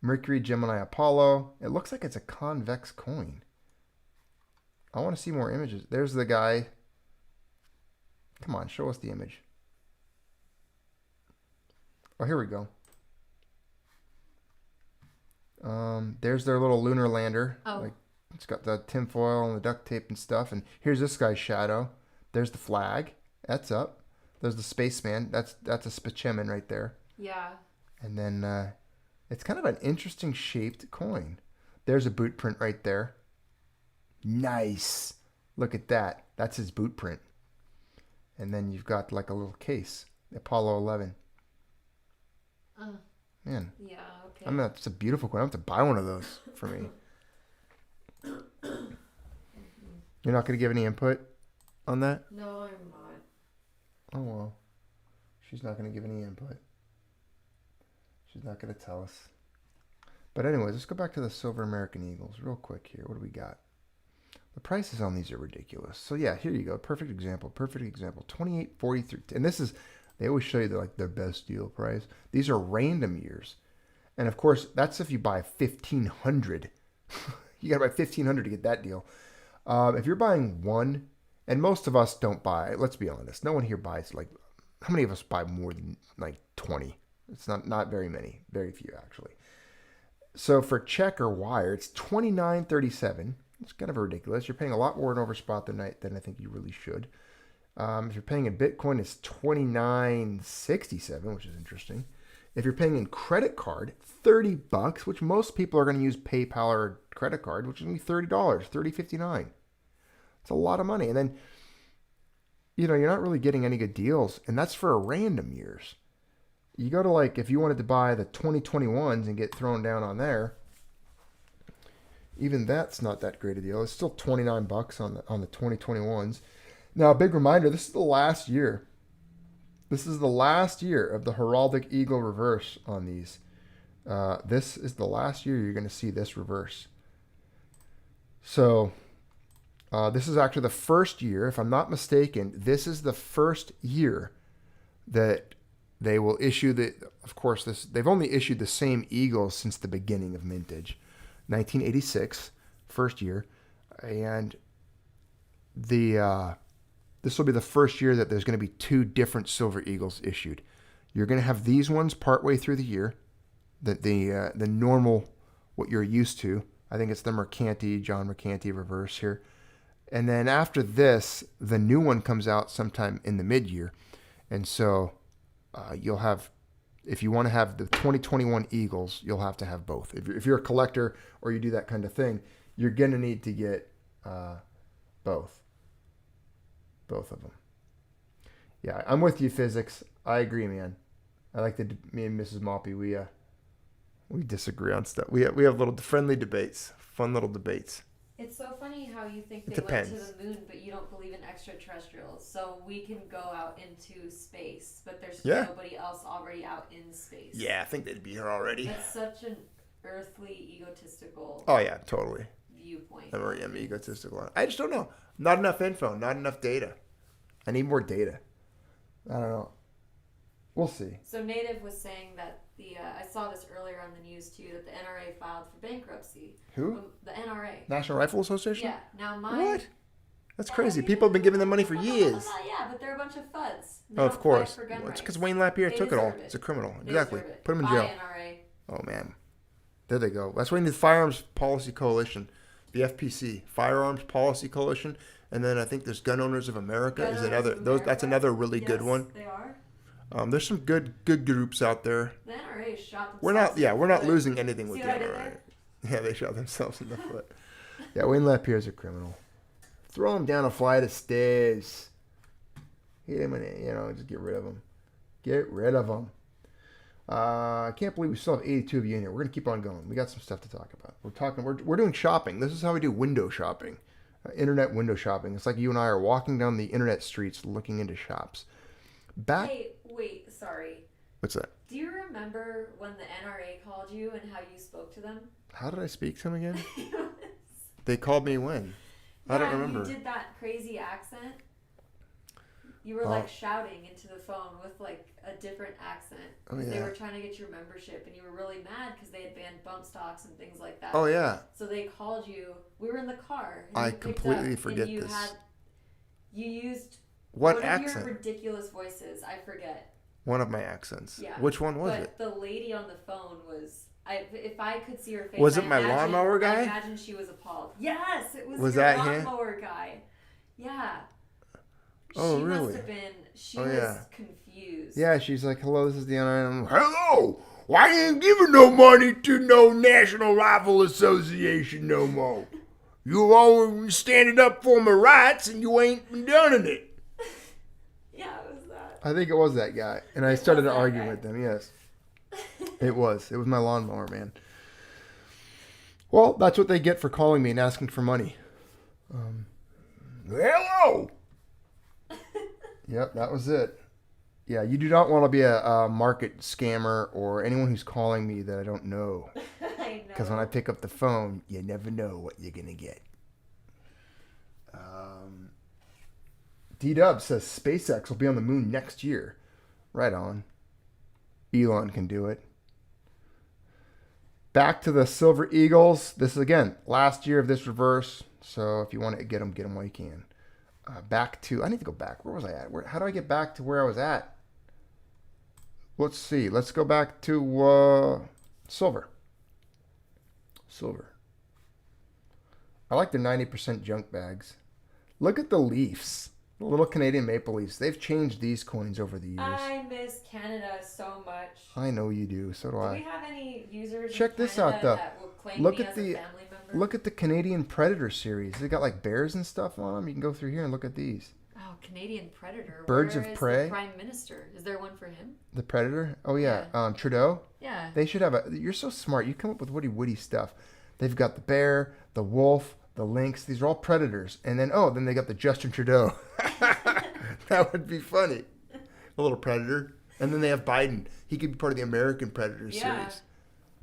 Mercury, Gemini, Apollo. It looks like it's a convex coin. I want to see more images. There's the guy. Come on, show us the image. Oh, here we go. There's their little lunar lander. Oh. Like it's got the tinfoil and the duct tape and stuff. And here's this guy's shadow. There's the flag. That's up. There's the spaceman. That's a Spaceman right there. Yeah. And then it's kind of an interesting shaped coin. There's a boot print right there. Nice. Look at that. That's his boot print. And then you've got like a little case. Apollo 11. Man. Yeah, okay. It's a beautiful coin. I have to buy one of those for me. You're not going to give any input on that? No, I'm not. Oh, well. She's not going to give any input. She's not going to tell us. But anyways, let's go back to the Silver American Eagles real quick here. What do we got? The prices on these are ridiculous. So yeah, here you go. Perfect example. Perfect example. 28.43. And this is, they always show you like their best deal price. These are random years. And of course, that's if you buy 1,500. You got to buy 1,500 to get that deal. If you're buying one, and most of us don't buy, let's be honest, no one here buys like, how many of us buy more than like 20? It's not very many, very few actually. So for check or wire, it's 29.37. It's kind of ridiculous. You're paying a lot more in overspot than I think you really should. If you're paying in Bitcoin, it's 29.67, which is interesting. If you're paying in credit card, $30, which most people are going to use PayPal or credit card, which is going to be $30, $30.59. It's a lot of money. And then, you're not really getting any good deals. And that's for random years. You go to like, if you wanted to buy the 2021s and get thrown down on there, even that's not that great a deal. It's still $29 on the 2021s. Now, a big reminder, this is the last year. This is the last year of the heraldic eagle reverse on these. This is the last year you're going to see this reverse. So this is actually the first year, if I'm not mistaken, this is the first year that they will issue they've only issued the same eagles since the beginning of mintage. 1986, first year. And this will be the first year that there's going to be two different silver eagles issued. You're going to have these ones partway through the year, the normal, what you're used to. I think it's the John Mercanti reverse here. And then after this, the new one comes out sometime in the mid-year. And so you'll have, if you want to have the 2021 Eagles, you'll have to have both. If you're a collector or you do that kind of thing, you're going to need to get both. Both of them. Yeah, I'm with you, physics. I agree, man. I like me and Mrs. Maltby, we disagree on stuff. We have little friendly debates, fun little debates. It's so funny how you think It they went depends. to the moon, but you don't believe in extraterrestrials. So we can go out into space, but there's nobody else already out in space. Yeah, I think they'd be here already. That's such an earthly, egotistical. Oh yeah, totally. Viewpoint. I'm egotistical. I just don't know. Not enough info. Not enough data. I need more data. I don't know. We'll see. So Native was saying that I saw this earlier on the news too, that the NRA filed for bankruptcy. Who? The NRA. National Rifle Association? Yeah. Now What? That's crazy. People have been giving them money for years. Yeah, but they're a bunch of fuds. Oh, of course. Well, It's because Wayne Lapierre took it all. It's a criminal. Exactly. Put him in jail. NRA. Oh, man. There they go. That's why we need the Firearms Policy Coalition, the FPC, Firearms Policy Coalition, and then I think there's Gun Owners of America. That's another really good one. They are. There's some good groups out there. The NRA shot We're themselves. not losing anything with See the what I did NRA. there? Yeah, they shot themselves in the foot. Yeah, Wayne Lapierre's a criminal. Throw him down a flight of stairs. Hit him and just get rid of him. Get rid of him. I can't believe we still have 82 of you in here. We're gonna keep on going. We got some stuff to talk about. We're doing shopping. This is how we do window shopping, internet window shopping. It's like you and I are walking down the internet streets looking into shops. Hey, wait, sorry. What's that? Do you remember when the NRA called you and how you spoke to them? How did I speak to them again? They called me when? I don't remember. You did that crazy accent. You were like shouting into the phone with like a different accent. Oh, yeah. They were trying to get your membership and you were really mad because they had banned bump stocks and things like that. Oh, yeah. So they called you. We were in the car. I completely forget this. You used what one accent? of your ridiculous voices. I forget. One of my accents. Yeah. Which one was it? The lady on the phone was. If I could see her face. Was it my lawnmower guy? I imagine she was appalled. Yes, it was. Was your that him? lawnmower guy? Yeah. Oh, she really? Must have been. She was confused. Yeah, she's like, "Hello, this is the NRA." I'm like, "Hello, why ain't giving no money to no National Rifle Association no more? You always standing up for my rights, and you ain't been done it." Yeah, it was that. I think it was that guy, and I started to argue with them. Yes, it was. It was my lawnmower, man. Well, that's what they get for calling me and asking for money. Hello. Yep, that was it. Yeah, you do not want to be a market scammer or anyone who's calling me that I don't know. I know. Because when I pick up the phone, you never know what you're going to get. D-Dub says SpaceX will be on the moon next year. Right on. Elon can do it. Back to the Silver Eagles. This is, again, last year of this reverse. So if you want to get them while you can. Back to, I need to go back. Where was I at? How do I get back to where I was at? Let's see. Let's go back to silver. Silver. I like their 90% junk bags. Look at the Leafs. The little Canadian Maple Leafs. They've changed these coins over the years. I miss Canada so much. I know you do. So do I. Do we have any users Check in this Canada out, though. that will claim Look me at as the a family member? look at the Canadian Predator series. They got like bears and stuff on them. You can go through here and look at these. Oh, Canadian Predator. Birds Where of is Prey. The Prime Minister. Is there one for him? The Predator. Oh yeah. Trudeau. Yeah. They should have a. You're so smart. You come up with witty stuff. They've got the bear, the wolf, the lynx. These are all predators. And then then they got the Justin Trudeau. That would be funny. A little predator. And then they have Biden. He could be part of the American Predator series.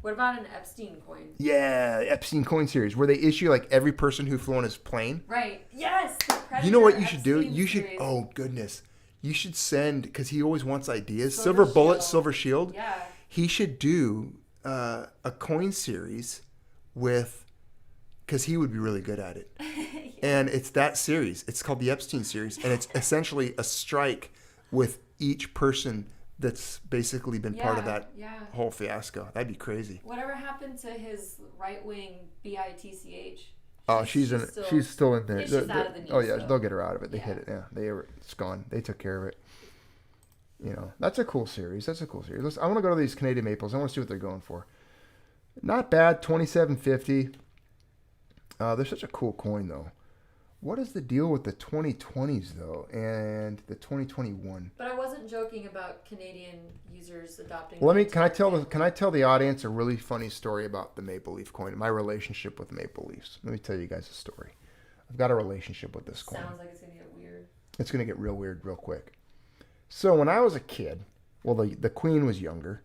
What about an Epstein coin? Yeah, Epstein coin series where they issue like every person who flew on his plane. Right. Yes. The Predator, you know what you should Epstein do? You should. series. Oh goodness. You should send, because he always wants ideas. Silver Bullet, Silver Shield. Yeah. He should do a coin series with, because he would be really good at it. And it's that series. It's called the Epstein series. And it's essentially a strike with each person that's basically been part of that whole fiasco. That'd be crazy. Whatever happened to his right-wing BITCH? Oh, she's still in there. Yeah, she's out of the news, oh yeah, so. they'll get her out of it. They hit it. Yeah, it's gone. They took care of it. That's a cool series. I want to go to these Canadian Maples. I want to see what they're going for. Not bad, $27.50. They're such a cool coin though. What is the deal with the 2020s though, and the 2021? But I wasn't joking about Canadian users adopting. Can I tell the audience a really funny story about the Maple Leaf coin? My relationship with Maple Leafs. Let me tell you guys a story. I've got a relationship with this coin. Sounds like it's gonna get weird. It's gonna get real weird real quick. So when I was a kid, well, the queen was younger,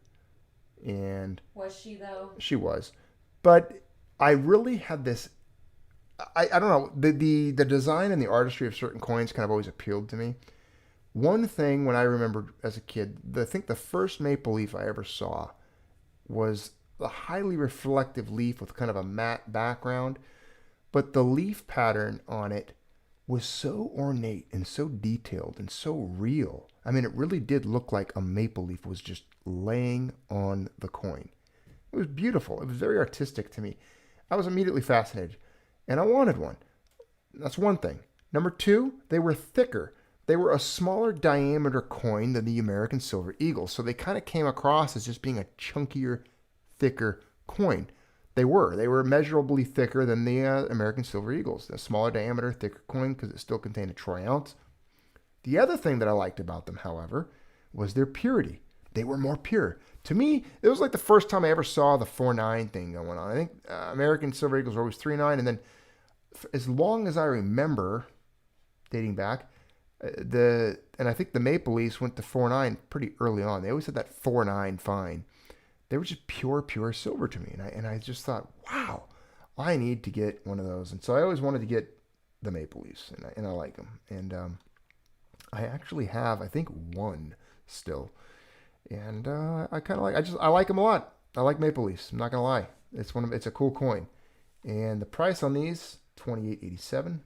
and was she though? She was, but I really had this. I don't know, the design and the artistry of certain coins kind of always appealed to me. One thing when I remembered as a kid, I think the first Maple Leaf I ever saw was a highly reflective leaf with kind of a matte background, but the leaf pattern on it was so ornate and so detailed and so real. I mean, it really did look like a maple leaf was just laying on the coin. It was beautiful. It was very artistic to me. I was immediately fascinated. And I wanted one. That's one thing. Number two, they were thicker. They were a smaller diameter coin than the American Silver Eagle. So they kind of came across as just being a chunkier, thicker coin. They were measurably thicker than the American Silver Eagles. A smaller diameter, thicker coin because it still contained a troy ounce. The other thing that I liked about them, however, was their purity. They were more pure. To me, it was like the first time I ever saw the 4.9 thing going on. I think American Silver Eagles were always 3.9, and then as long as I remember, dating back, and I think the Maple Leafs went to 4.9 pretty early on. They always had that 4.9 fine. They were just pure silver to me, and I just thought, wow, I need to get one of those. And so I always wanted to get the Maple Leafs, and I like them. And I actually have, I think, one still. And I kind of I like them a lot. I like Maple Leafs. I'm not gonna lie. It's a cool coin. And the price on these, $28.87.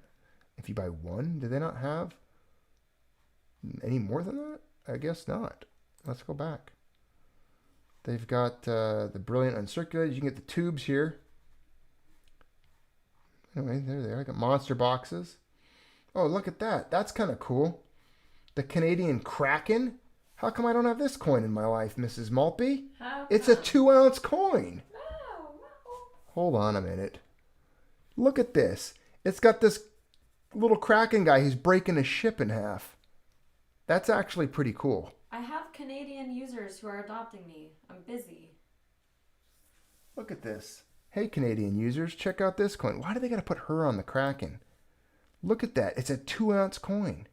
If you buy one, do they not have any more than that? I guess not. Let's go back. They've got the Brilliant Uncirculated. You can get the tubes here. Anyway, there they are. I got monster boxes. Oh, look at that. That's kind of cool. The Canadian Kraken. How come I don't have this coin in my life, Mrs. Maltby? It's a 2-ounce coin. No. Hold on a minute. Look at this. It's got this little Kraken guy who's breaking a ship in half. That's actually pretty cool. I have Canadian users who are adopting me. I'm busy. Look at this. Hey, Canadian users, check out this coin. Why do they got to put her on the Kraken? Look at that. It's a 2-ounce coin.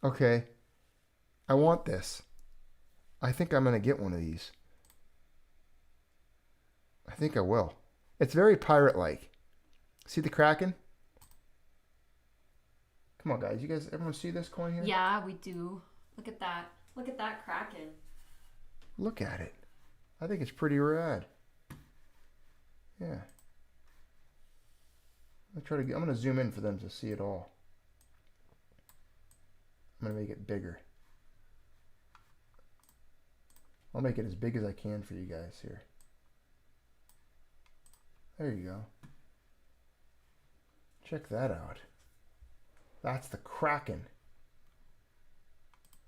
Okay. I want this. I think I'm going to get one of these. I think I will. It's very pirate-like. See the Kraken? Come on, guys. You guys, everyone see this coin here? Yeah, we do. Look at that. Look at that Kraken. Look at it. I think it's pretty rad. Yeah. I'm going to zoom in for them to see it all. I'm going to make it bigger. I'll make it as big as I can for you guys here. There you go. Check that out. That's the Kraken.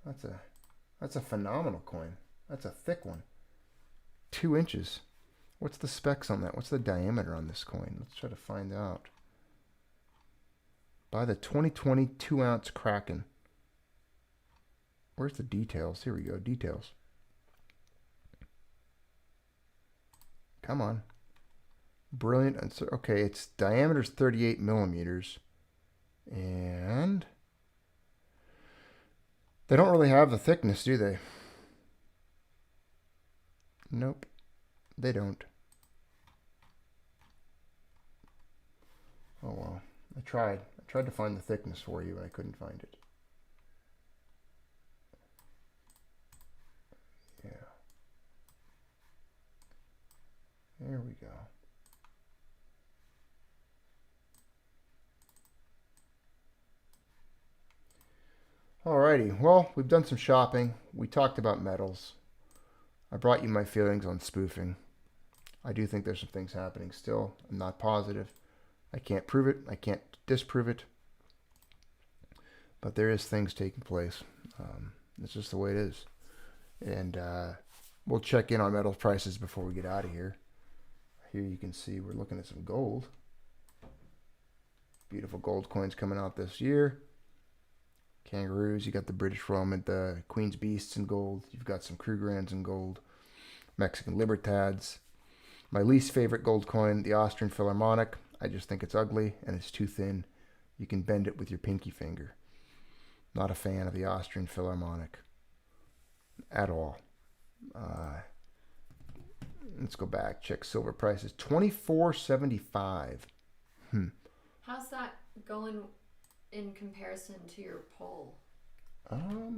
That's a phenomenal coin. That's a thick one. 2 inches. What's the specs on that? What's the diameter on this coin? Let's try to find out. By the 2020 2-ounce Kraken. Where's the details? Here we go. Details. Come on. Brilliant. Okay, its diameter is 38 millimeters. And they don't really have the thickness, do they? Nope. They don't. Oh well. I tried to find the thickness for you, but I couldn't find it. Yeah. There we go. Alrighty, well, we've done some shopping. We talked about metals. I brought you my feelings on spoofing. I do think there's some things happening still. I'm not positive. I can't prove it. I can't disprove it. But there is things taking place. It's just the way it is. And we'll check in on metal prices before we get out of here. Here you can see we're looking at some gold. Beautiful gold coins coming out this year. Kangaroos, you got the British Royal Mint, the Queen's Beasts in gold. You've got some Krugerrands in gold. Mexican Libertads. My least favorite gold coin, the Austrian Philharmonic. I just think it's ugly and it's too thin. You can bend it with your pinky finger. Not a fan of the Austrian Philharmonic at all. Let's go back. Check silver prices. $24.75. How's that going in comparison to your poll?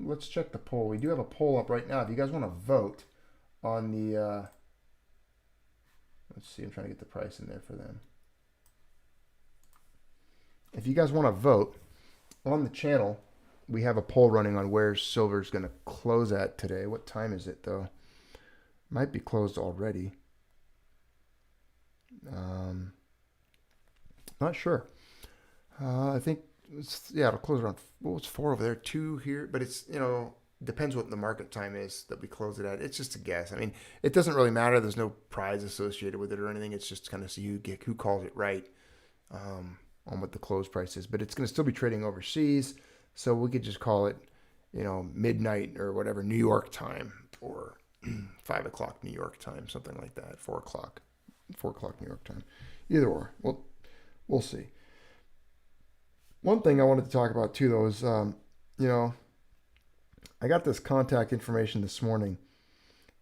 Let's check the poll. We do have a poll up right now. If you guys want to vote on the... let's see. I'm trying to get the price in there for them. If you guys want to vote on the channel, we have a poll running on where silver's going to close at today. What time is it, though? Might be closed already. Not sure. I think, it'll close around, it's 4 over there, 2 here. But it's, depends what the market time is that we close it at. It's just a guess. I mean, it doesn't really matter. There's no prize associated with it or anything. It's just kind of see who calls it right on what the close price is. But it's going to still be trading overseas. So we could just call it, midnight or whatever, New York time, or 5 o'clock New York time, something like that. 4 o'clock New York time. Either or. Well, we'll see. One thing I wanted to talk about too, though, is, I got this contact information this morning,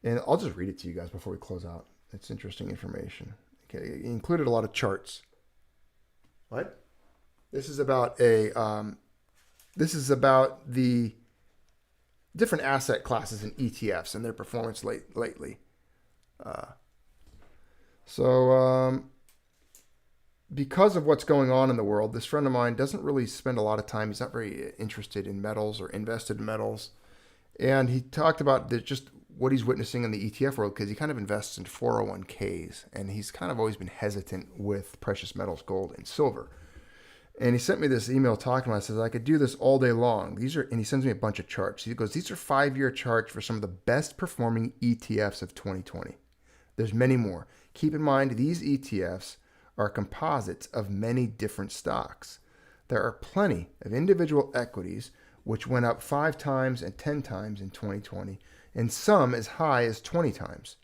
and I'll just read it to you guys before we close out. It's interesting information. Okay, it included a lot of charts. What? This is about the different asset classes and ETFs and their performance lately. Because of what's going on in the world, this friend of mine doesn't really spend a lot of time. He's not very interested in metals or invested in metals. And he talked about just what he's witnessing in the ETF world, because he kind of invests in 401ks. And he's kind of always been hesitant with precious metals, gold and silver. And he sent me this email talking about it. Says, I could do this all day long. And he sends me a bunch of charts. He goes, these are 5-year charts for some of the best performing ETFs of 2020. There's many more. Keep in mind, these ETFs are composites of many different stocks. There are plenty of individual equities which went up 5 times and 10 times in 2020, and some as high as 20 times.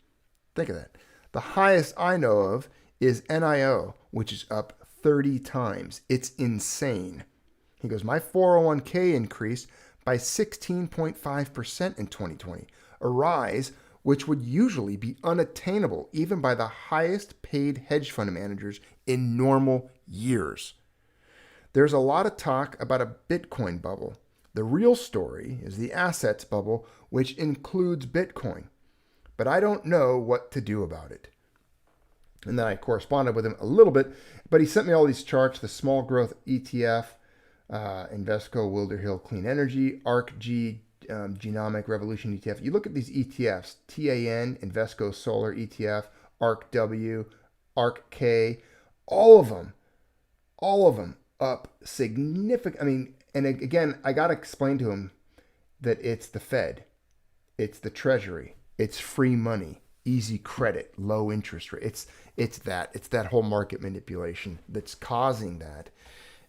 Think of that. The highest I know of is NIO, which is up 30 times. It's insane. He goes, my 401k increased by 16.5% in 2020, a rise which would usually be unattainable even by the highest paid hedge fund managers in normal years. There's a lot of talk about a Bitcoin bubble. The real story is the assets bubble, which includes Bitcoin. But I don't know what to do about it. And then I corresponded with him a little bit, but he sent me all these charts, the small growth ETF, Invesco, Wilder Hill Clean Energy, ARKG, Genomic Revolution ETF. You look at these ETFs, TAN, Invesco Solar ETF, ARKW, ARKK, all of them up significant. I mean, and again, I got to explain to him that it's the Fed, it's the Treasury, it's free money, easy credit, low interest rate. It's that whole market manipulation that's causing that.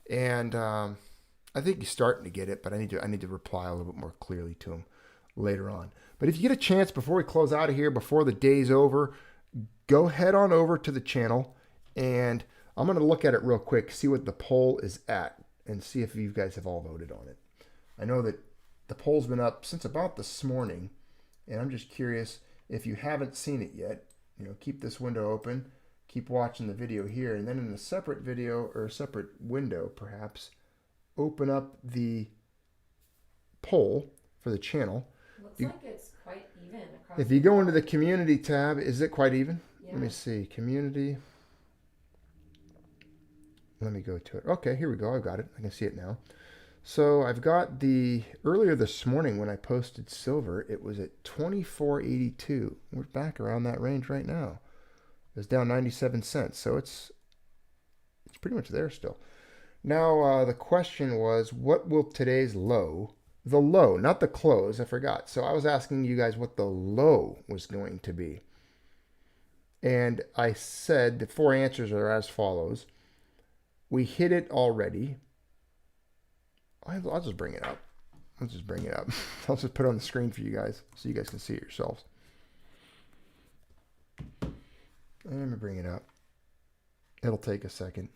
And I think he's starting to get it, but I need to reply a little bit more clearly to him later on. But if you get a chance before we close out of here, before the day's over, go head on over to the channel, and I'm going to look at it real quick, see what the poll is at, and see if you guys have all voted on it. I know that the poll's been up since about this morning, and I'm just curious if you haven't seen it yet. Keep this window open, keep watching the video here, and then in a separate video or a separate window, perhaps, open up the poll for the channel. Looks like it's quite even across. If you go into the community tab, is it quite even? Yeah. Let me see. Community. Let me go to it. Okay, here we go. I've got it. I can see it now. So I've got earlier this morning when I posted silver, it was at 24.82. We're back around that range right now. It's down 97 cents. So it's pretty much there still. Now, the question was, what will today's low, the low, not the close, I forgot. So I was asking you guys what the low was going to be. And I said the 4 answers are as follows. We hit it already. I'll just bring it up. I'll just put it on the screen for you guys so you guys can see it yourselves. Let me bring it up. It'll take a second.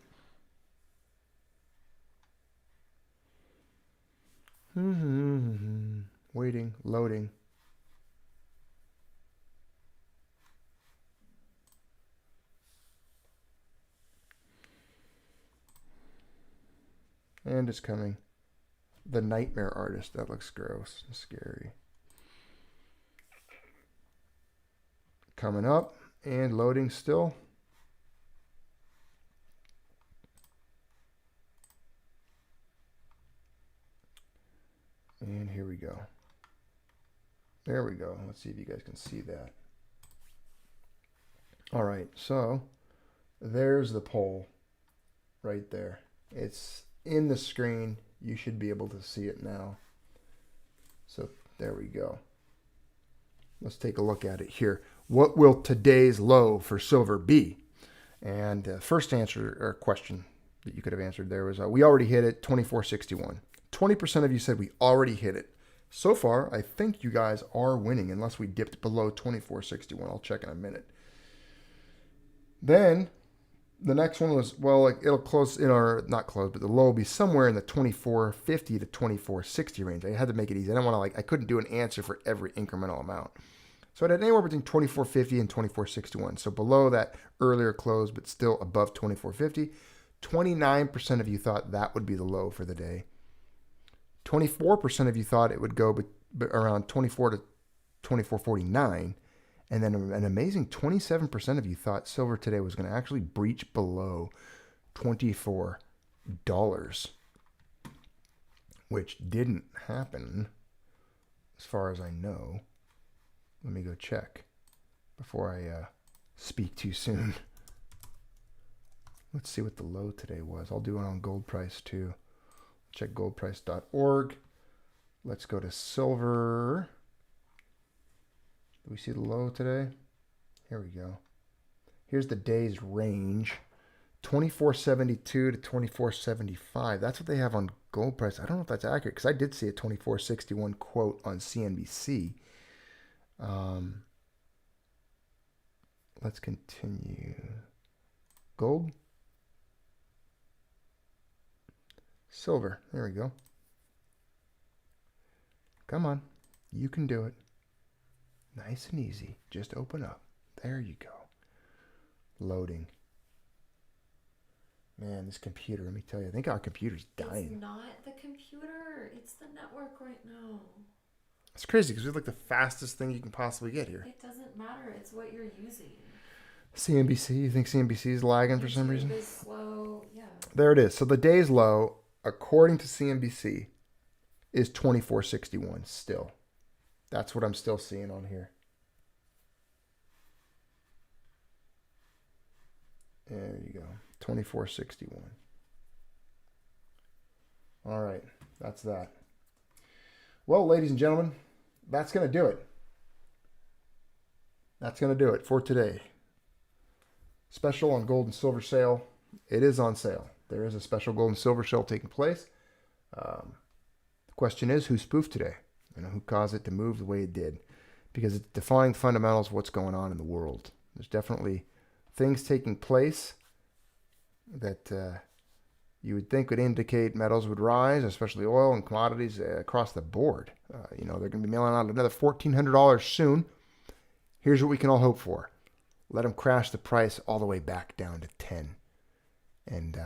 Waiting, loading. And it's coming. The Nightmare Artist. That looks gross and scary. Coming up and loading still. And here we go. There we go. Let's see if you guys can see that. All right, so there's the poll right there. It's in the screen. You should be able to see it now. So there we go. Let's take a look at it here. What will today's low for silver be? And the first answer or question that you could have answered there was we already hit it, 24.61. 20% of you said we already hit it. So far, I think you guys are winning unless we dipped below 24.61. I'll check in a minute. Then the next one was, well, it'll close in our, not close, but the low will be somewhere in the 24.50 to 24.60 range. I had to make it easy. I didn't want to I couldn't do an answer for every incremental amount. So I had anywhere between 24.50 and 24.61. So below that earlier close, but still above 24.50. 29% of you thought that would be the low for the day. 24% of you thought it would go around 24 to 24.49. And then an amazing 27% of you thought silver today was going to actually breach below $24, which didn't happen as far as I know. Let me go check before I speak too soon. Let's see what the low today was. I'll do it on gold price too. Check goldprice.org. Let's go to silver. Do we see the low today? Here we go. Here's the day's range. 24.72 to 24.75. That's what they have on gold price. I don't know if that's accurate because I did see a 24.61 quote on CNBC. Let's continue. Gold. Silver. There we go. Come on. You can do it. Nice and easy. Just open up. There you go. Loading. Man, this computer, let me tell you, I think our computer's dying. It's not the computer. It's the network right now. It's crazy because we have like the fastest thing you can possibly get here. It doesn't matter. It's what you're using. CNBC, you think CNBC is lagging for some reason? YouTube is slow. Yeah. There it is. So the day's low, according to CNBC, is 2461 still. That's what I'm still seeing on here. There you go. 2461. All right. That's that. Well, ladies and gentlemen, that's going to do it. That's going to do it for today. Special on gold and silver sale. It is on sale. There is a special gold and silver sale taking place. The question is, who spoofed today? Who caused it to move the way it did? Because it's defying fundamentals of what's going on in the world. There's definitely things taking place that you would think would indicate metals would rise, especially oil and commodities across the board. They're going to be mailing out another $1,400 soon. Here's what we can all hope for. Let them crash the price all the way back down to 10. And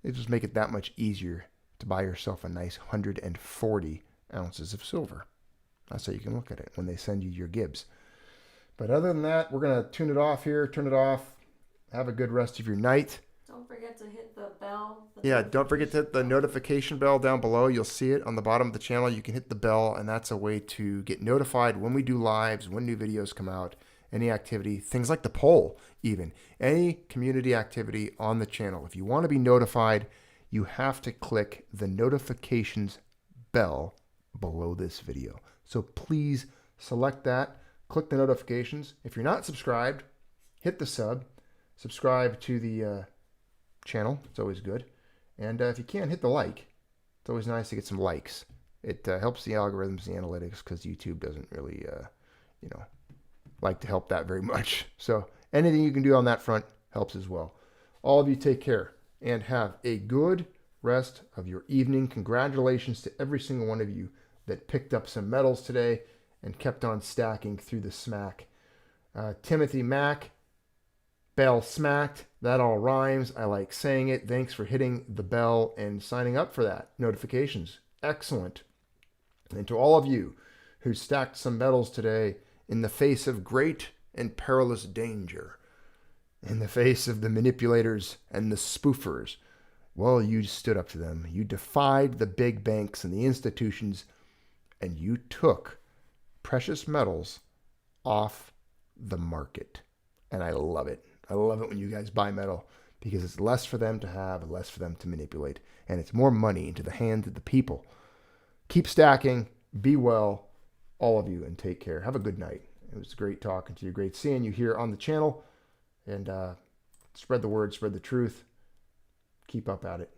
it just make it that much easier to buy yourself a nice 140 ounces of silver. That's how you can look at it when they send you your Gibbs. But other than that, we're going to tune it off here, turn it off. Have a good rest of your night. Don't forget to hit the bell. Don't forget to hit the notification bell down below. You'll see it on the bottom of the channel. You can hit the bell, and that's a way to get notified when we do lives, when new videos come out, any activity, things like the poll even. Any community activity on the channel. If you want to be notified, you have to click the notifications bell below this video. So please select that, click the notifications. If you're not subscribed, hit the subscribe to the channel. It's always good. And if you can, hit the like. It's always nice to get some likes. It helps the algorithms, the analytics, because YouTube doesn't really, like to help that very much. So anything you can do on that front helps as well. All of you take care and have a good rest of your evening. Congratulations to every single one of you that picked up some medals today and kept on stacking through the smack. Timothy Mack, bell smacked. That all rhymes. I like saying it. Thanks for hitting the bell and signing up for that. Notifications. Excellent. And to all of you who stacked some medals today in the face of great and perilous danger, in the face of the manipulators and the spoofers, well, you stood up to them. You defied the big banks and the institutions, and you took precious metals off the market. And I love it. I love it when you guys buy metal because it's less for them to have, less for them to manipulate, and it's more money into the hands of the people. Keep stacking. Be well, all of you, and take care. Have a good night. It was great talking to you. Great seeing you here on the channel. And spread the word, spread the truth. Keep up at it.